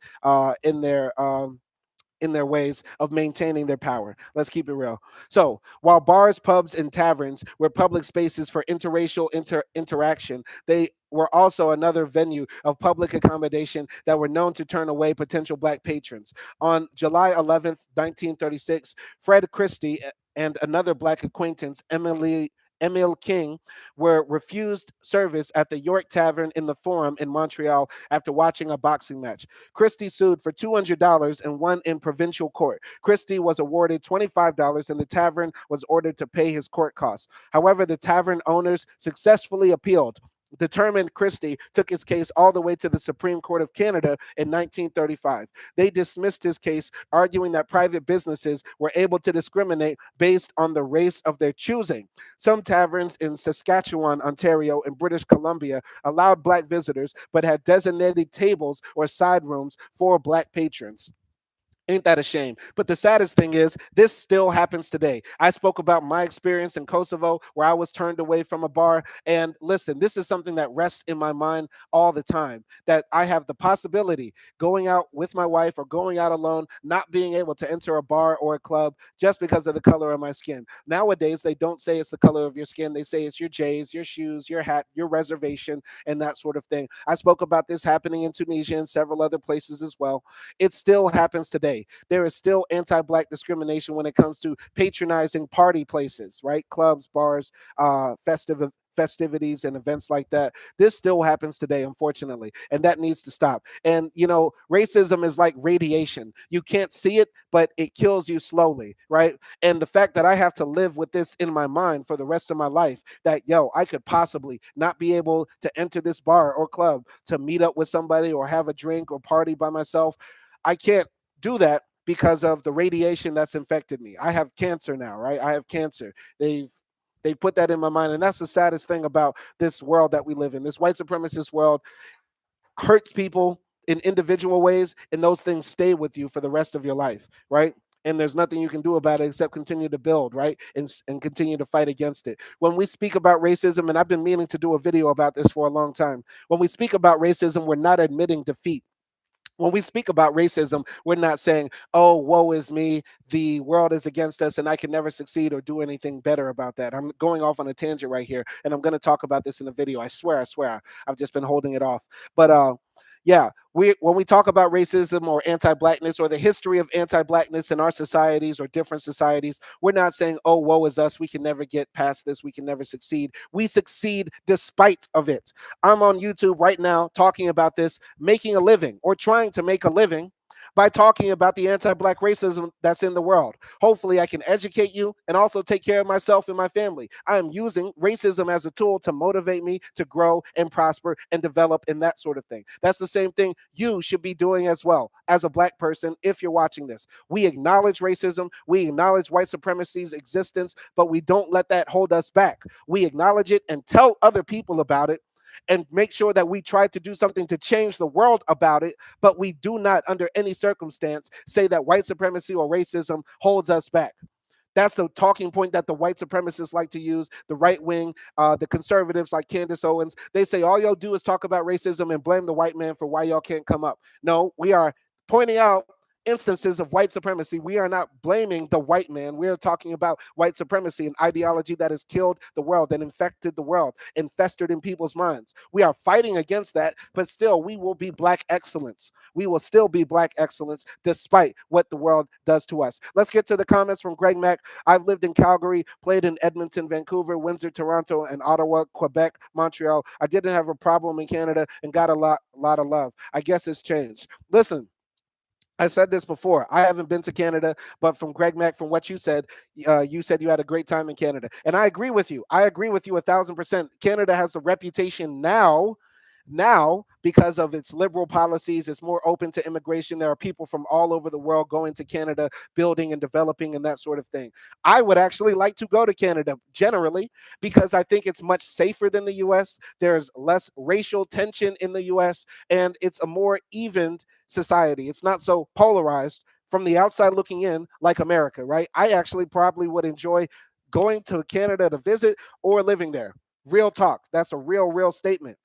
in their ways of maintaining their power. Let's keep it real. So, while bars, pubs, and taverns were public spaces for interracial interaction, they were also another venue of public accommodation that were known to turn away potential black patrons. On July 11th, 1936, Fred Christie and another black acquaintance, Emil King, were refused service at the York Tavern in the Forum in Montreal after watching a boxing match. Christie sued for $200 and won in provincial court. Christie was awarded $25 and the tavern was ordered to pay his court costs. However, the tavern owners successfully appealed. determined Christie took his case all the way to the Supreme Court of Canada in 1935. They dismissed his case, arguing that private businesses were able to discriminate based on the race of their choosing. Some taverns in Saskatchewan, Ontario, and British Columbia allowed black visitors but had designated tables or side rooms for black patrons. Ain't that a shame? But the saddest thing is, this still happens today. I spoke about my experience in Kosovo where I was turned away from a bar. And listen, this is something that rests in my mind all the time, that I have the possibility going out with my wife or going out alone, not being able to enter a bar or a club just because of the color of my skin. Nowadays, they don't say it's the color of your skin. They say it's your J's, your shoes, your hat, your reservation, and that sort of thing. I spoke about this happening in Tunisia and several other places as well. It still happens today. There is still anti-black discrimination when it comes to patronizing party places, right? Clubs, bars, festivities and events like that. This still happens today, unfortunately, and that needs to stop. And racism is like radiation. You can't see it, but it kills you slowly, right? And the fact that I have to live with this in my mind for the rest of my life, that I could possibly not be able to enter this bar or club to meet up with somebody or have a drink or party by myself. I can't do that because of the radiation that's infected me. I have cancer now, right? I have cancer. They put that in my mind, and that's the saddest thing about this world that we live in. This white supremacist world hurts people in individual ways, and those things stay with you for the rest of your life, right? And there's nothing you can do about it except continue to build, right? And continue to fight against it. When we speak about racism, and I've been meaning to do a video about this for a long time, when we speak about racism, we're not admitting defeat. When we speak about racism, we're not saying, oh, woe is me, the world is against us, and I can never succeed or do anything better about that. I'm going off on a tangent right here, and I'm going to talk about this in the video. I swear, I've just been holding it off. But yeah, when we talk about racism or anti-blackness or the history of anti-blackness in our societies or different societies, we're not saying, oh, woe is us, we can never get past this, we can never succeed. We succeed despite of it. I'm on YouTube right now talking about this, making a living or trying to make a living by talking about the anti-black racism that's in the world. Hopefully I can educate you and also take care of myself and my family. I am using racism as a tool to motivate me to grow and prosper and develop and that sort of thing. That's the same thing you should be doing as well as a black person if you're watching this. We acknowledge racism, we acknowledge white supremacy's existence, but we don't let that hold us back. We acknowledge it and tell other people about it and make sure that we try to do something to change the world about it, but we do not, under any circumstance, say that white supremacy or racism holds us back. That's the talking point that the white supremacists like to use, the right wing, the conservatives like Candace Owens. They say all y'all do is talk about racism and blame the white man for why y'all can't come up. No, we are pointing out instances of white supremacy. We are not blaming the white man. We are talking about white supremacy, an ideology that has killed the world and infected the world and festered in people's minds. We are fighting against that, but still, we will be black excellence. We will still be black excellence despite what the world does to us. Let's get to the comments from Greg Mack. I've lived in Calgary, played in Edmonton, Vancouver, Windsor, Toronto, and Ottawa, Quebec, Montreal. I didn't have a problem in Canada and got a lot of love. I guess it's changed. Listen, I said this before. I haven't been to Canada, but from Greg Mack, from what you said you had a great time in Canada, and I agree with you. I agree with you 1,000%. Canada has a reputation now because of its liberal policies. It's more open to immigration. There are people from all over the world going to Canada, building and developing and that sort of thing. I would actually like to go to Canada generally because I think it's much safer than the US. There's less racial tension in the US, and it's a more evened society. It's not so polarized from the outside looking in like America, right? I actually probably would enjoy going to Canada to visit or living there. Real talk. That's a real statement.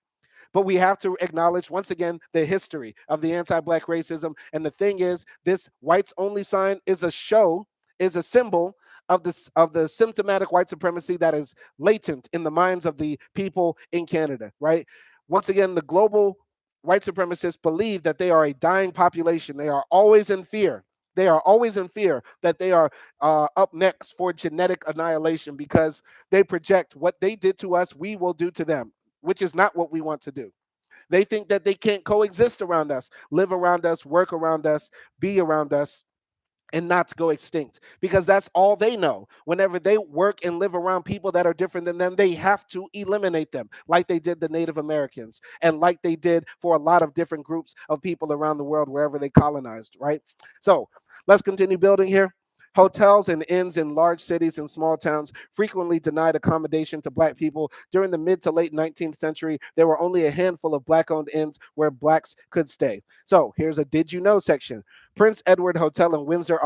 But we have to acknowledge once again the history of the anti-black racism. And the thing is, this whites only sign is a show, is a symbol of the symptomatic white supremacy that is latent in the minds of the people in Canada, right? Once again, the global white supremacists believe that they are a dying population. They are always in fear. They are always in fear that they are up next for genetic annihilation because they project what they did to us, we will do to them, which is not what we want to do. They think that they can't coexist around us, live around us, work around us, be around us, and not to go extinct, because that's all they know. Whenever they work and live around people that are different than them, they have to eliminate them, like they did the Native Americans and like they did for a lot of different groups of people around the world wherever they colonized, right? So let's continue building here. Hotels and inns in large cities and small towns frequently denied accommodation to Black people. During the mid to late 19th century, there were only a handful of Black owned inns where Blacks could stay. So here's a Did You Know section. Prince Edward Hotel in Windsor,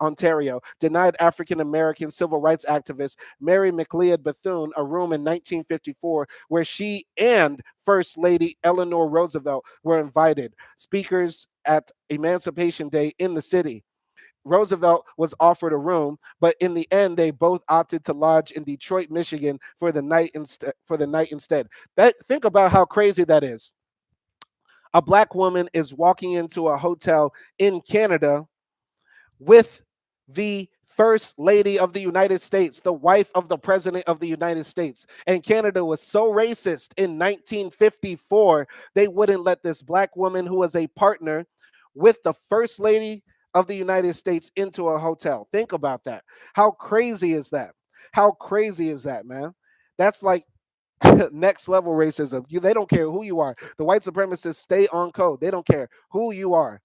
Ontario, denied African American civil rights activist Mary McLeod Bethune a room in 1954 where she and First Lady Eleanor Roosevelt were invited speakers at Emancipation Day in the city. Roosevelt was offered a room, but in the end, they both opted to lodge in Detroit, Michigan, for the night instead. Think about how crazy that is. A Black woman is walking into a hotel in Canada with the First Lady of the United States, the wife of the President of the United States. And Canada was so racist in 1954, they wouldn't let this Black woman who was a partner with the First Lady of the United States into a hotel. Think about that. How crazy is that? How crazy is that, man? That's like next level racism. They don't care who you are. The white supremacists stay on code. They don't care who you are.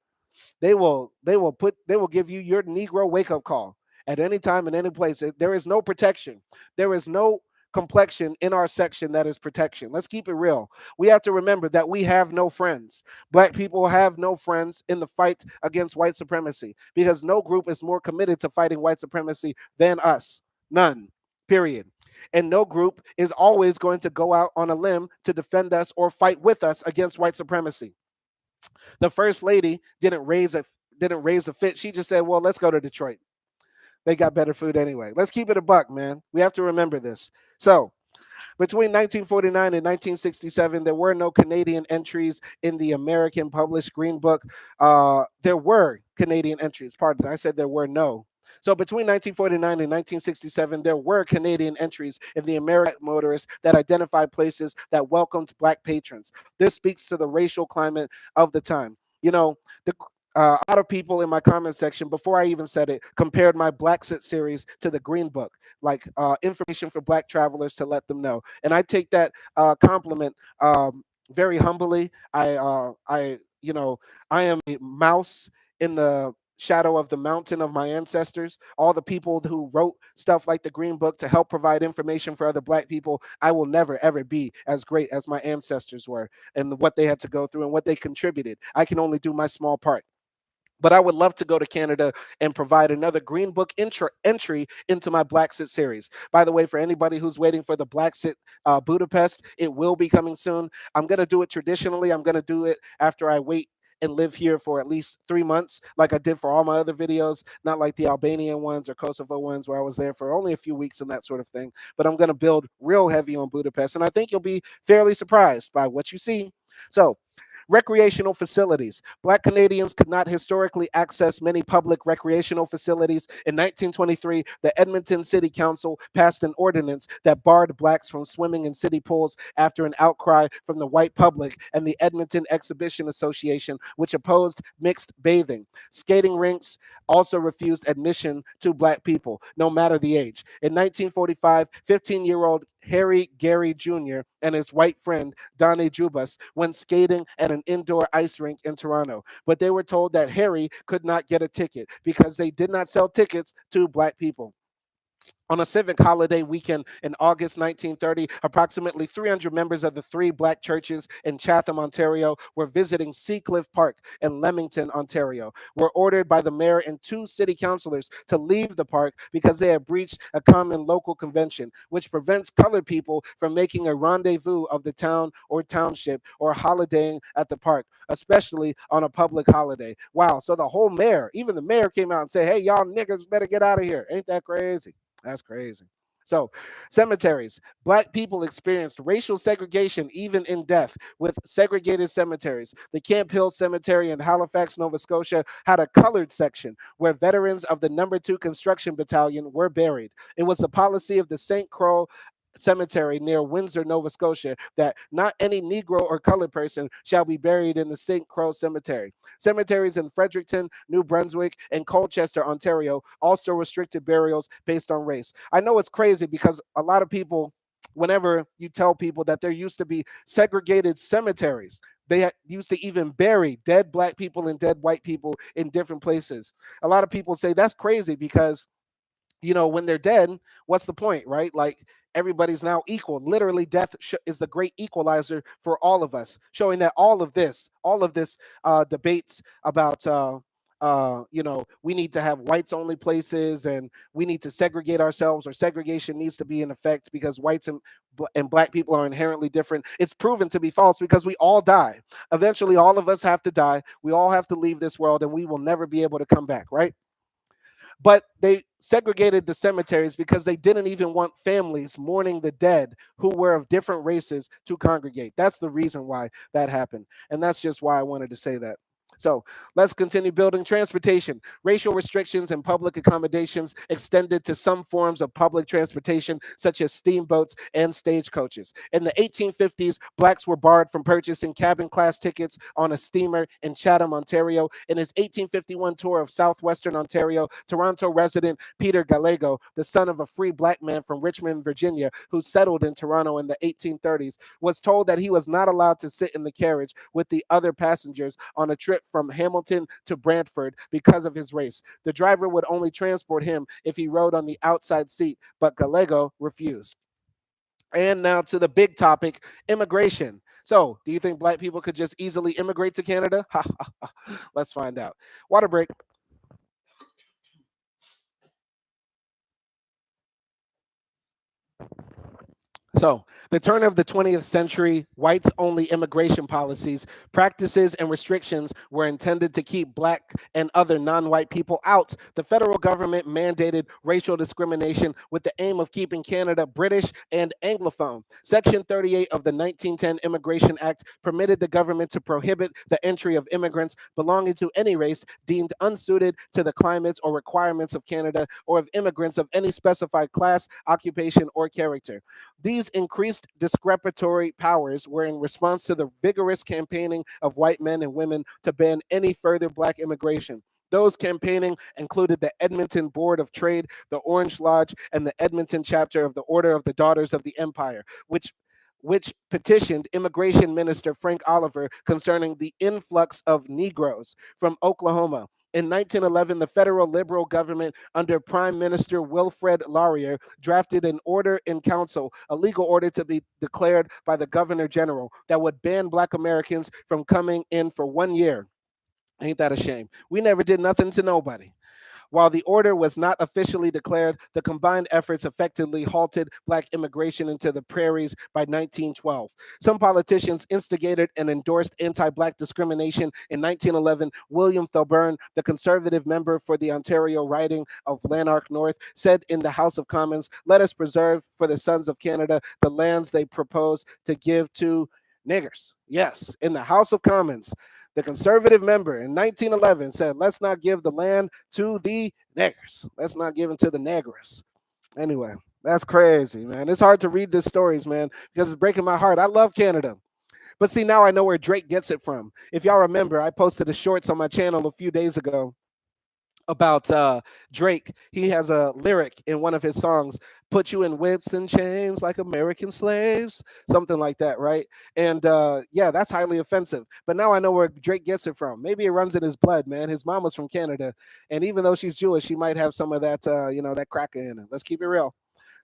They will give you your Negro wake up call at any time in any place. There is no protection. There is no complexion in our section that is protection. Let's keep it real. We have to remember that we have no friends. Black people have no friends in the fight against white supremacy, because no group is more committed to fighting white supremacy than us. None. Period. And no group is always going to go out on a limb to defend us or fight with us against white supremacy. The first lady didn't raise a fit. She just said, "Well, let's go to Detroit. They got better food anyway." Let's keep it a buck, man. We have to remember this. So, between 1949 and 1967, there were no Canadian entries in the American published Green Book. There were Canadian entries. Pardon, I said there were no. So between 1949 and 1967, there were Canadian entries in the American motorists that identified places that welcomed Black patrons. This speaks to the racial climate of the time. You know, a lot of people in my comment section, before I even said it, compared my Black Sit series to the Green Book, like information for Black travelers to let them know. And I take that compliment very humbly. I am a mouse in the shadow of the mountain of my ancestors. All the people who wrote stuff like the Green Book to help provide information for other Black people, I will never ever be as great as my ancestors were and what they had to go through and what they contributed. I can only do my small part. But I would love to go to Canada and provide another Green Book entry into my Black Sit series. By the way, for anybody who's waiting for the Black Sit Budapest, it will be coming soon. I'm going to do it traditionally. I'm going to do it after I wait and live here for at least 3 months, like I did for all my other videos, not like the Albanian ones or Kosovo ones where I was there for only a few weeks and that sort of thing. But I'm going to build real heavy on Budapest, and I think you'll be fairly surprised by what you see. So, recreational facilities. Black Canadians could not historically access many public recreational facilities. In 1923, the Edmonton City Council passed an ordinance that barred Blacks from swimming in city pools after an outcry from the white public and the Edmonton Exhibition Association, which opposed mixed bathing. Skating rinks also refused admission to Black people, no matter the age. In 1945, 15-year-old Harry Gary Jr. and his white friend Donnie Jubas went skating at an indoor ice rink in Toronto, but they were told that Harry could not get a ticket because they did not sell tickets to Black people. On a civic holiday weekend in August 1930, approximately 300 members of the three Black churches in Chatham, Ontario, were visiting Seacliff Park in Leamington, Ontario, were ordered by the mayor and two city councilors to leave the park because they had breached a common local convention, which prevents colored people from making a rendezvous of the town or township or holidaying at the park, especially on a public holiday. Wow, so the whole mayor, even the mayor came out and said, "Hey, y'all niggas better get out of here." Ain't that crazy? That's crazy. So, cemeteries. Black people experienced racial segregation even in death with segregated cemeteries. The Camp Hill Cemetery in Halifax, Nova Scotia had a colored section where veterans of the number 2 Construction Battalion were buried. It was the policy of the Cemetery near Windsor, Nova Scotia, that not any Negro or colored person shall be buried in the St. Croix Cemetery. Cemeteries in Fredericton, New Brunswick, and Colchester, Ontario also restricted burials based on race. I know it's crazy because a lot of people, whenever you tell people that there used to be segregated cemeteries, they used to even bury dead black people and dead white people in different places. A lot of people say that's crazy because when they're dead, what's the point, right? Like everybody's now equal. Literally, death is the great equalizer for all of us, showing that all of this debates about, we need to have whites only places and we need to segregate ourselves, or segregation needs to be in effect because whites and black people are inherently different. It's proven to be false because we all die. Eventually, all of us have to die. We all have to leave this world and we will never be able to come back, right? But they segregated the cemeteries because they didn't even want families mourning the dead who were of different races to congregate. That's the reason why that happened. And that's just why I wanted to say that. So let's continue building transportation. Racial restrictions and public accommodations extended to some forms of public transportation, such as steamboats and stagecoaches. In the 1850s, blacks were barred from purchasing cabin class tickets on a steamer in Chatham, Ontario. In his 1851 tour of southwestern Ontario, Toronto resident Peter Gallego, the son of a free black man from Richmond, Virginia, who settled in Toronto in the 1830s, was told that he was not allowed to sit in the carriage with the other passengers on a trip from Hamilton to Brantford because of his race. The driver would only transport him if he rode on the outside seat, but Gallego refused. And now to the big topic, immigration. So, do you think black people could just easily immigrate to Canada? Let's find out. Water break. So, the turn of the 20th century, whites only immigration policies, practices, and restrictions were intended to keep black and other non white people out. The federal government mandated racial discrimination with the aim of keeping Canada British and Anglophone. Section 38 of the 1910 Immigration Act permitted the government to prohibit the entry of immigrants belonging to any race deemed unsuited to the climates or requirements of Canada, or of immigrants of any specified class, occupation, or character. These increased discrepanatory powers were in response to the vigorous campaigning of white men and women to ban any further black immigration. Those campaigning included the Edmonton Board of Trade, the Orange Lodge, and the Edmonton chapter of the Order of the Daughters of the Empire, which petitioned Immigration Minister Frank Oliver concerning the influx of Negroes from Oklahoma. In 1911, the federal Liberal government under Prime Minister Wilfred Laurier drafted an order in council, a legal order to be declared by the Governor General, that would ban Black Americans from coming in for 1 year. Ain't that a shame? We never did nothing to nobody. While the order was not officially declared, the combined efforts effectively halted black immigration into the prairies by 1912. Some politicians instigated and endorsed anti-black discrimination. In 1911, William Thorburn, the conservative member for the Ontario riding of Lanark North, said in the House of Commons, "Let us preserve for the sons of Canada the lands they propose to give to niggers." Yes, in the House of Commons, the conservative member in 1911 said, "Let's not give the land to the niggers. Let's not give it to the negroes." Anyway, that's crazy, man. It's hard to read these stories, man, because it's breaking my heart. I love Canada. But see, now I know where Drake gets it from. If y'all remember, I posted a shorts on my channel a few days ago about Drake. He has a lyric in one of his songs, "Put you in whips and chains like American slaves," something like that, right? And yeah, that's highly offensive. But now I know where Drake gets it from. Maybe it runs in his blood, man. His mama's from Canada, and even though she's Jewish, she might have some of that, that cracker in it. Let's keep it real.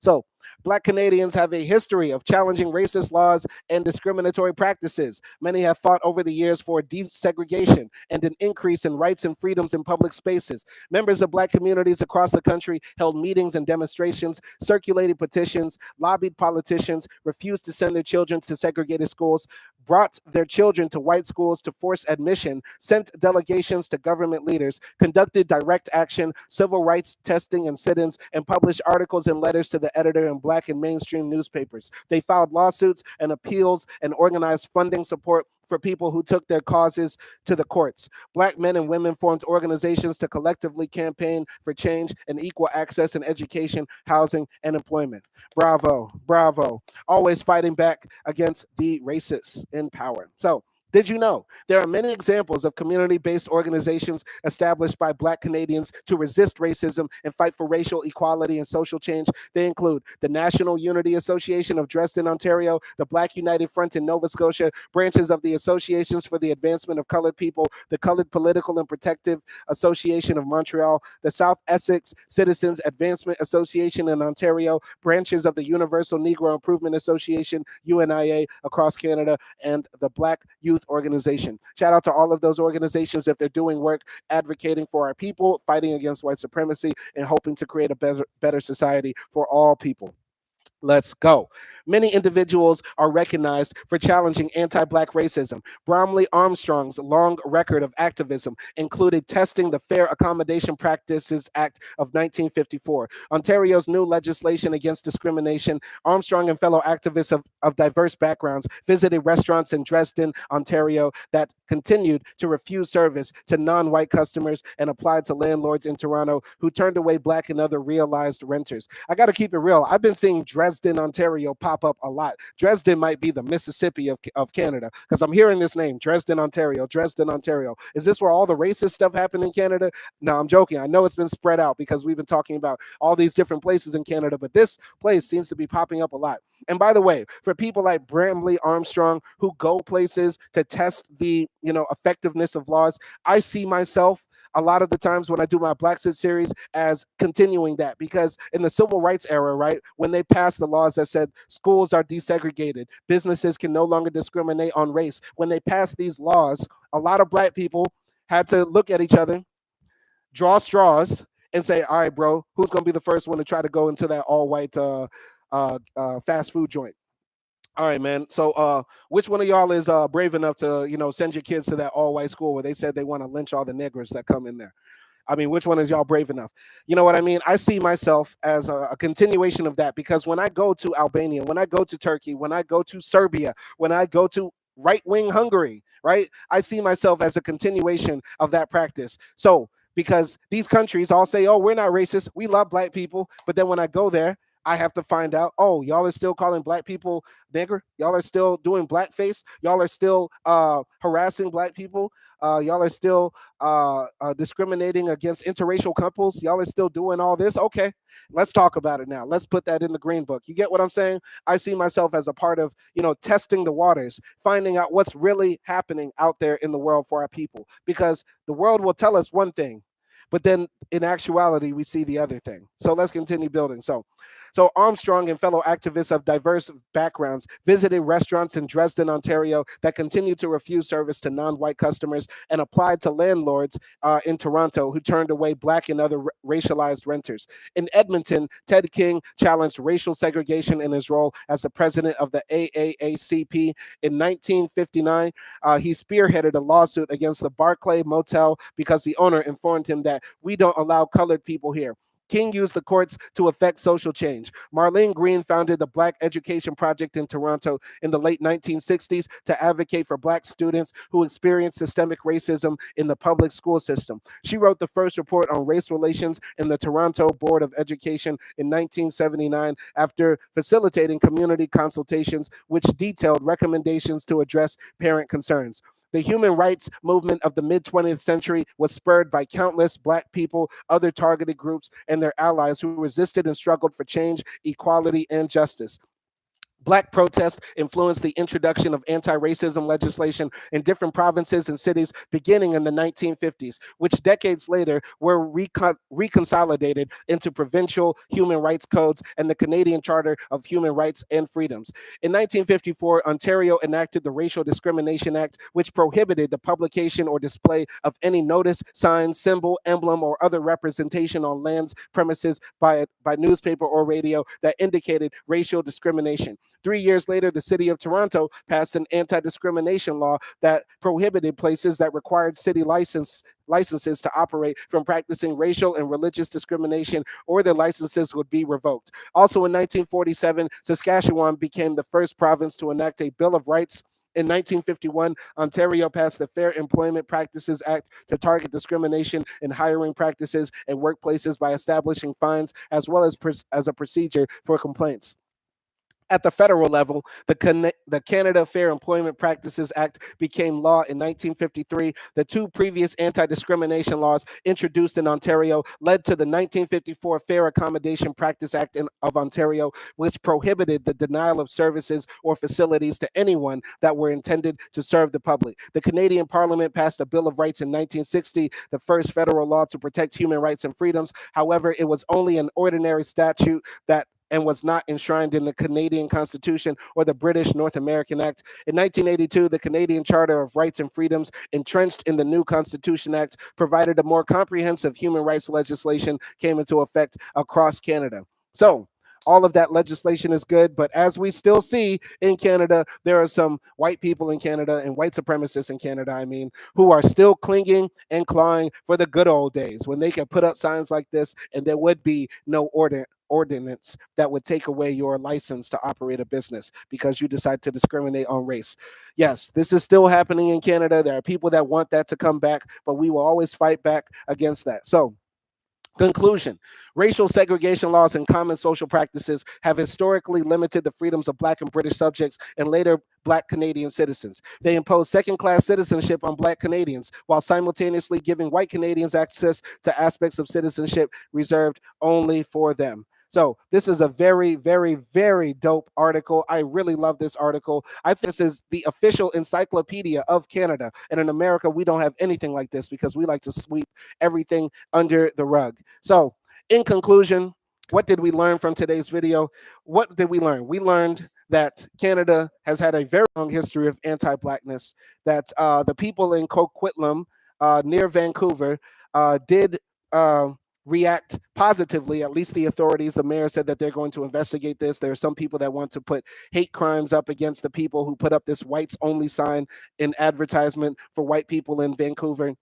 So, Black Canadians have a history of challenging racist laws and discriminatory practices. Many have fought over the years for desegregation and an increase in rights and freedoms in public spaces. Members of Black communities across the country held meetings and demonstrations, circulated petitions, lobbied politicians, refused to send their children to segregated schools, brought their children to white schools to force admission, sent delegations to government leaders, conducted direct action, civil rights testing and sit-ins, and published articles and letters to the editor in Black and mainstream newspapers. They filed lawsuits and appeals and organized funding support for people who took their causes to the courts. Black men and women formed organizations to collectively campaign for change and equal access in education, housing, and employment. Bravo, bravo. Always fighting back against the racists in power. So, did you know there are many examples of community based organizations established by Black Canadians to resist racism and fight for racial equality and social change? They include the National Unity Association of Dresden, Ontario, the Black United Front in Nova Scotia, branches of the Associations for the Advancement of Colored People, the Colored Political and Protective Association of Montreal, the South Essex Citizens Advancement Association in Ontario, branches of the Universal Negro Improvement Association, UNIA, across Canada, and the Black Youth Organization. Shout out to all of those organizations if they're doing work advocating for our people, fighting against white supremacy, and hoping to create a better society for all people. Let's go. Many individuals are recognized for challenging anti Black racism. Bromley Armstrong's long record of activism included testing the Fair Accommodation Practices Act of 1954, Ontario's new legislation against discrimination. Armstrong and fellow activists of diverse backgrounds visited restaurants in Dresden, Ontario that continued to refuse service to non white customers and applied to landlords in Toronto who turned away Black and other realized renters. I got to keep it real. I've been seeing Dresden, Ontario pop up a lot. Dresden might be the Mississippi of Canada because I'm hearing this name, Dresden, Ontario, Dresden, Ontario. Is this where all the racist stuff happened in Canada? No, I'm joking. I know it's been spread out because we've been talking about all these different places in Canada, but this place seems to be popping up a lot. And by the way, for people like Bramley Armstrong who go places to test the, effectiveness of laws, I see myself a lot of the times when I do my Black Sit series as continuing that, because in the civil rights era, right, when they passed the laws that said schools are desegregated, businesses can no longer discriminate on race, when they passed these laws, a lot of Black people had to look at each other, draw straws, and say, all right, bro, who's going to be the first one to try to go into that all white fast food joint? All right, man. So, which one of y'all is brave enough to, send your kids to that all-white school where they said they want to lynch all the niggers that come in there? I mean, which one is y'all brave enough? You know what I mean? I see myself as a continuation of that, because when I go to Albania, when I go to Turkey, when I go to Serbia, when I go to right-wing Hungary, right? I see myself as a continuation of that practice. So, because these countries all say, oh, we're not racist, we love Black people, but then when I go there, I have to find out, oh, y'all are still calling Black people nigger. Y'all are still doing blackface. Y'all are still harassing Black people. Y'all are still discriminating against interracial couples. Y'all are still doing all this. Okay, let's talk about it now. Let's put that in the green book. You get what I'm saying? I see myself as a part of, testing the waters, finding out what's really happening out there in the world for our people, because the world will tell us one thing, but then in actuality, we see the other thing. So let's continue building. So Armstrong and fellow activists of diverse backgrounds visited restaurants in Dresden, Ontario that continued to refuse service to non-white customers and applied to landlords in Toronto who turned away Black and other racialized renters. In Edmonton, Ted King challenged racial segregation in his role as the president of the AAACP. In 1959, he spearheaded a lawsuit against the Barclay Motel because the owner informed him that we don't allow colored people here. King used the courts to effect social change. Marlene Green founded the Black Education Project in Toronto in the late 1960s to advocate for Black students who experienced systemic racism in the public school system. She wrote the first report on race relations in the Toronto Board of Education in 1979 after facilitating community consultations which detailed recommendations to address parent concerns. The human rights movement of the mid 20th century was spurred by countless Black people, other targeted groups, and their allies who resisted and struggled for change, equality, and justice. Black protests influenced the introduction of anti-racism legislation in different provinces and cities beginning in the 1950s, which decades later were reconsolidated into provincial human rights codes and the Canadian Charter of Human Rights and Freedoms. In 1954, Ontario enacted the Racial Discrimination Act, which prohibited the publication or display of any notice, sign, symbol, emblem, or other representation on lands, premises by newspaper or radio that indicated racial discrimination. 3 years later, the city of Toronto passed an anti-discrimination law that prohibited places that required city licenses to operate from practicing racial and religious discrimination, or their licenses would be revoked. Also in 1947, Saskatchewan became the first province to enact a Bill of Rights In 1951, Ontario passed the Fair Employment Practices Act to target discrimination in hiring practices and workplaces by establishing fines as well as a procedure for complaints. At the federal level, the Canada Fair Employment Practices Act became law in 1953. The two previous anti discrimination laws introduced in Ontario led to the 1954 Fair Accommodation Practice Act of Ontario, which prohibited the denial of services or facilities to anyone that were intended to serve the public. The Canadian Parliament passed a Bill of Rights in 1960, the first federal law to protect human rights and freedoms. However, it was only an ordinary statute that and was not enshrined in the Canadian Constitution or the British North American Act. In 1982, the Canadian Charter of Rights and Freedoms, entrenched in the new Constitution Act, provided a more comprehensive human rights legislation came into effect across Canada. So, all of that legislation is good, but as we still see in Canada, there are some white people in Canada and white supremacists in Canada, who are still clinging and clawing for the good old days when they could put up signs like this and there would be no ordinance that would take away your license to operate a business because you decide to discriminate on race. Yes, this is still happening in Canada. There are people that want that to come back, but we will always fight back against that. So, conclusion: racial segregation laws and common social practices have historically limited the freedoms of Black and British subjects and later Black Canadian citizens. They impose second-class citizenship on Black Canadians while simultaneously giving white Canadians access to aspects of citizenship reserved only for them. So this is a very, very, very dope article. I really love this article. I think this is the official encyclopedia of Canada. And in America, we don't have anything like this because we like to sweep everything under the rug. So in conclusion, what did we learn from today's video? What did we learn? We learned that Canada has had a very long history of anti-Blackness, that the people in Coquitlam near Vancouver did react positively. At least the authorities, the mayor said that they're going to investigate this. There are some people that want to put hate crimes up against the people who put up this whites only sign in advertisement for white people in Vancouver.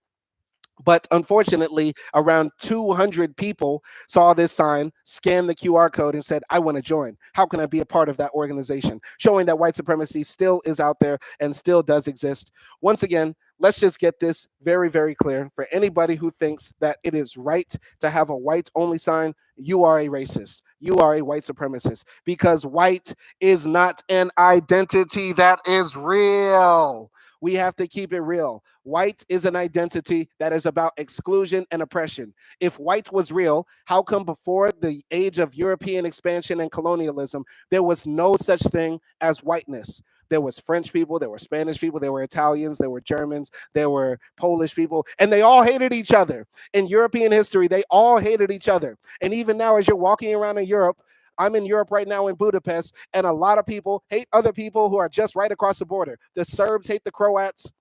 But unfortunately, around 200 people saw this sign, scanned the QR code, and said, I want to join. How can I be a part of that organization? Showing that white supremacy still is out there and still does exist. Once again, let's just get this very, very clear. For anybody who thinks that it is right to have a white only sign, you are a racist. You are a white supremacist, because white is not an identity that is real. We have to keep it real. White is an identity that is about exclusion and oppression. If white was real, how come before the age of European expansion and colonialism, there was no such thing as whiteness? There was French people, there were Spanish people, there were Italians, there were Germans, there were Polish people, and they all hated each other. In European history, they all hated each other. And even now, as you're walking around in Europe, I'm in Europe right now in Budapest, and a lot of people hate other people who are just right across the border. The Serbs hate the Croats,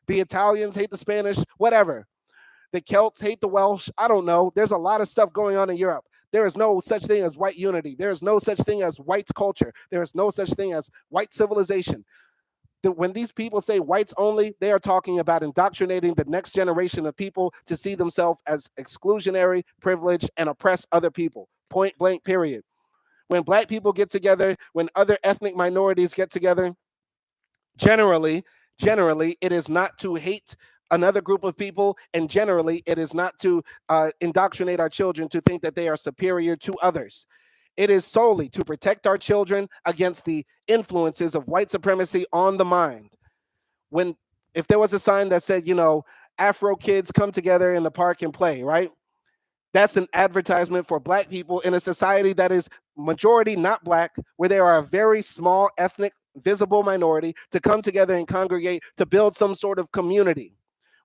the Italians hate the Spanish, whatever. The Celts hate the Welsh. I don't know. There's a lot of stuff going on in Europe. There is no such thing as white unity. There is no such thing as white culture. There is no such thing as white civilization. When these people say whites only, they are talking about indoctrinating the next generation of people to see themselves as exclusionary, privileged, and oppress other people. Point blank, period. When Black people get together, when other ethnic minorities get together, generally, it is not to hate another group of people, and generally, it is not to indoctrinate our children to think that they are superior to others. It is solely to protect our children against the influences of white supremacy on the mind. If there was a sign that said, Afro kids come together in the park and play, right? That's an advertisement for Black people in a society that is majority not Black, where there are a very small ethnic visible minority to come together and congregate to build some sort of community.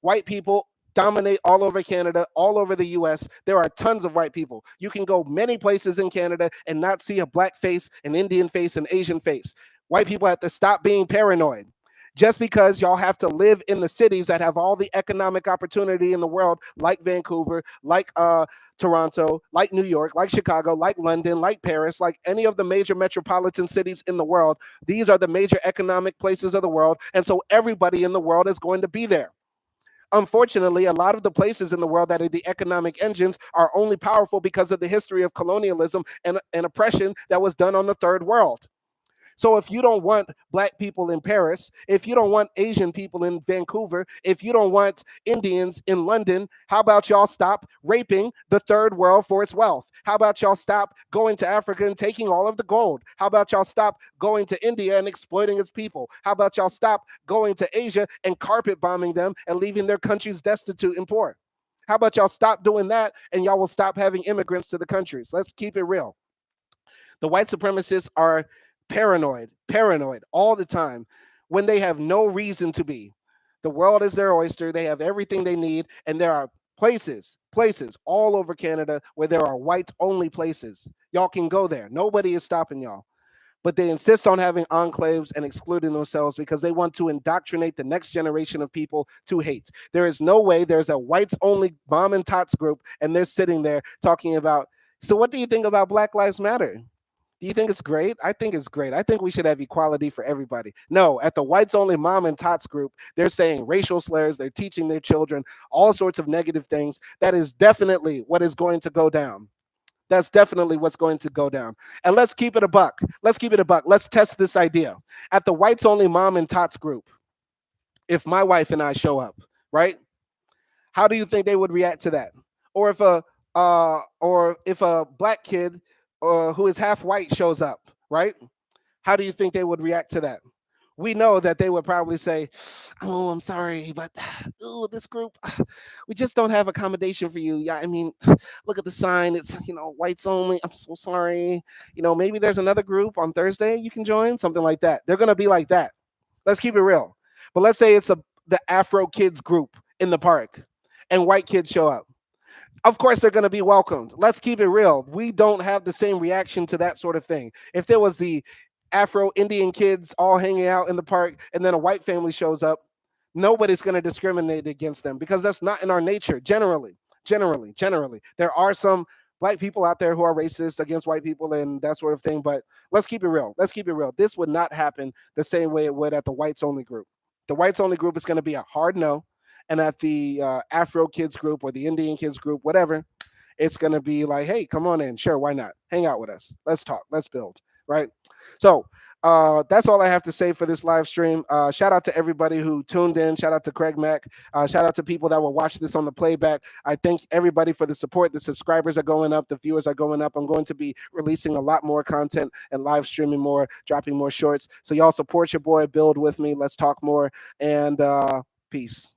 White people dominate all over Canada, all over the US. There are tons of white people. You can go many places in Canada and not see a Black face, an Indian face, an Asian face. White people have to stop being paranoid. Just because y'all have to live in the cities that have all the economic opportunity in the world, like Vancouver, like Toronto, like New York, like Chicago, like London, like Paris, like any of the major metropolitan cities in the world, these are the major economic places of the world, and so everybody in the world is going to be there. Unfortunately, a lot of the places in the world that are the economic engines are only powerful because of the history of colonialism and oppression that was done on the third world. So if you don't want black people in Paris, if you don't want Asian people in Vancouver, if you don't want Indians in London, how about y'all stop raping the third world for its wealth? How about y'all stop going to Africa and taking all of the gold? How about y'all stop going to India and exploiting its people? How about y'all stop going to Asia and carpet bombing them and leaving their countries destitute and poor? How about y'all stop doing that and y'all will stop having immigrants to the countries? Let's keep it real. The white supremacists are paranoid all the time when they have no reason to be. The world is their oyster. They have everything they need. And there are places all over Canada where there are white only places. Y'all can go there. Nobody is stopping y'all. But they insist on having enclaves and excluding themselves because they want to indoctrinate the next generation of people to hate. There is no way there's a whites only mom and tots group and they're sitting there talking about, so what do you think about Black Lives Matter? Do you think it's great? I think it's great. I think we should have equality for everybody. No, at the whites only mom and tots group, they're saying racial slurs, they're teaching their children all sorts of negative things. That is definitely what is going to go down. That's definitely what's going to go down. And let's keep it a buck. Let's keep it a buck. Let's test this idea. At the whites only mom and tots group, if my wife and I show up, right? How do you think they would react to that? Or if a black kid who is half white shows up, right? How do you think they would react to that? We know that they would probably say, "Oh, I'm sorry, but oh, this group, we just don't have accommodation for you. Yeah, I mean, look at the sign. It's whites only. I'm so sorry. Maybe there's another group on Thursday you can join, something like that." They're gonna be like that. Let's keep it real. But let's say it's the Afro kids group in the park, and white kids show up. Of course they're going to be welcomed. Let's keep it real. We don't have the same reaction to that sort of thing. If there was the Afro Indian kids all hanging out in the park and then a white family shows up, nobody's going to discriminate against them because that's not in our nature generally. Generally. There are some black people out there who are racist against white people and that sort of thing, but let's keep it real. Let's keep it real. This would not happen the same way it would at the whites only group. The whites only group is going to be a hard no, and at the Afro kids group or the Indian kids group, whatever, it's going to be like, hey, come on in. Sure, why not? Hang out with us. Let's talk. Let's build. Right. So that's all I have to say for this live stream. Shout out to everybody who tuned in. Shout out to Craig Mack. Shout out to people that will watch this on the playback. I thank everybody for the support. The subscribers are going up. The viewers are going up. I'm going to be releasing a lot more content and live streaming more, dropping more shorts. So y'all support your boy, build with me. Let's talk more. And peace.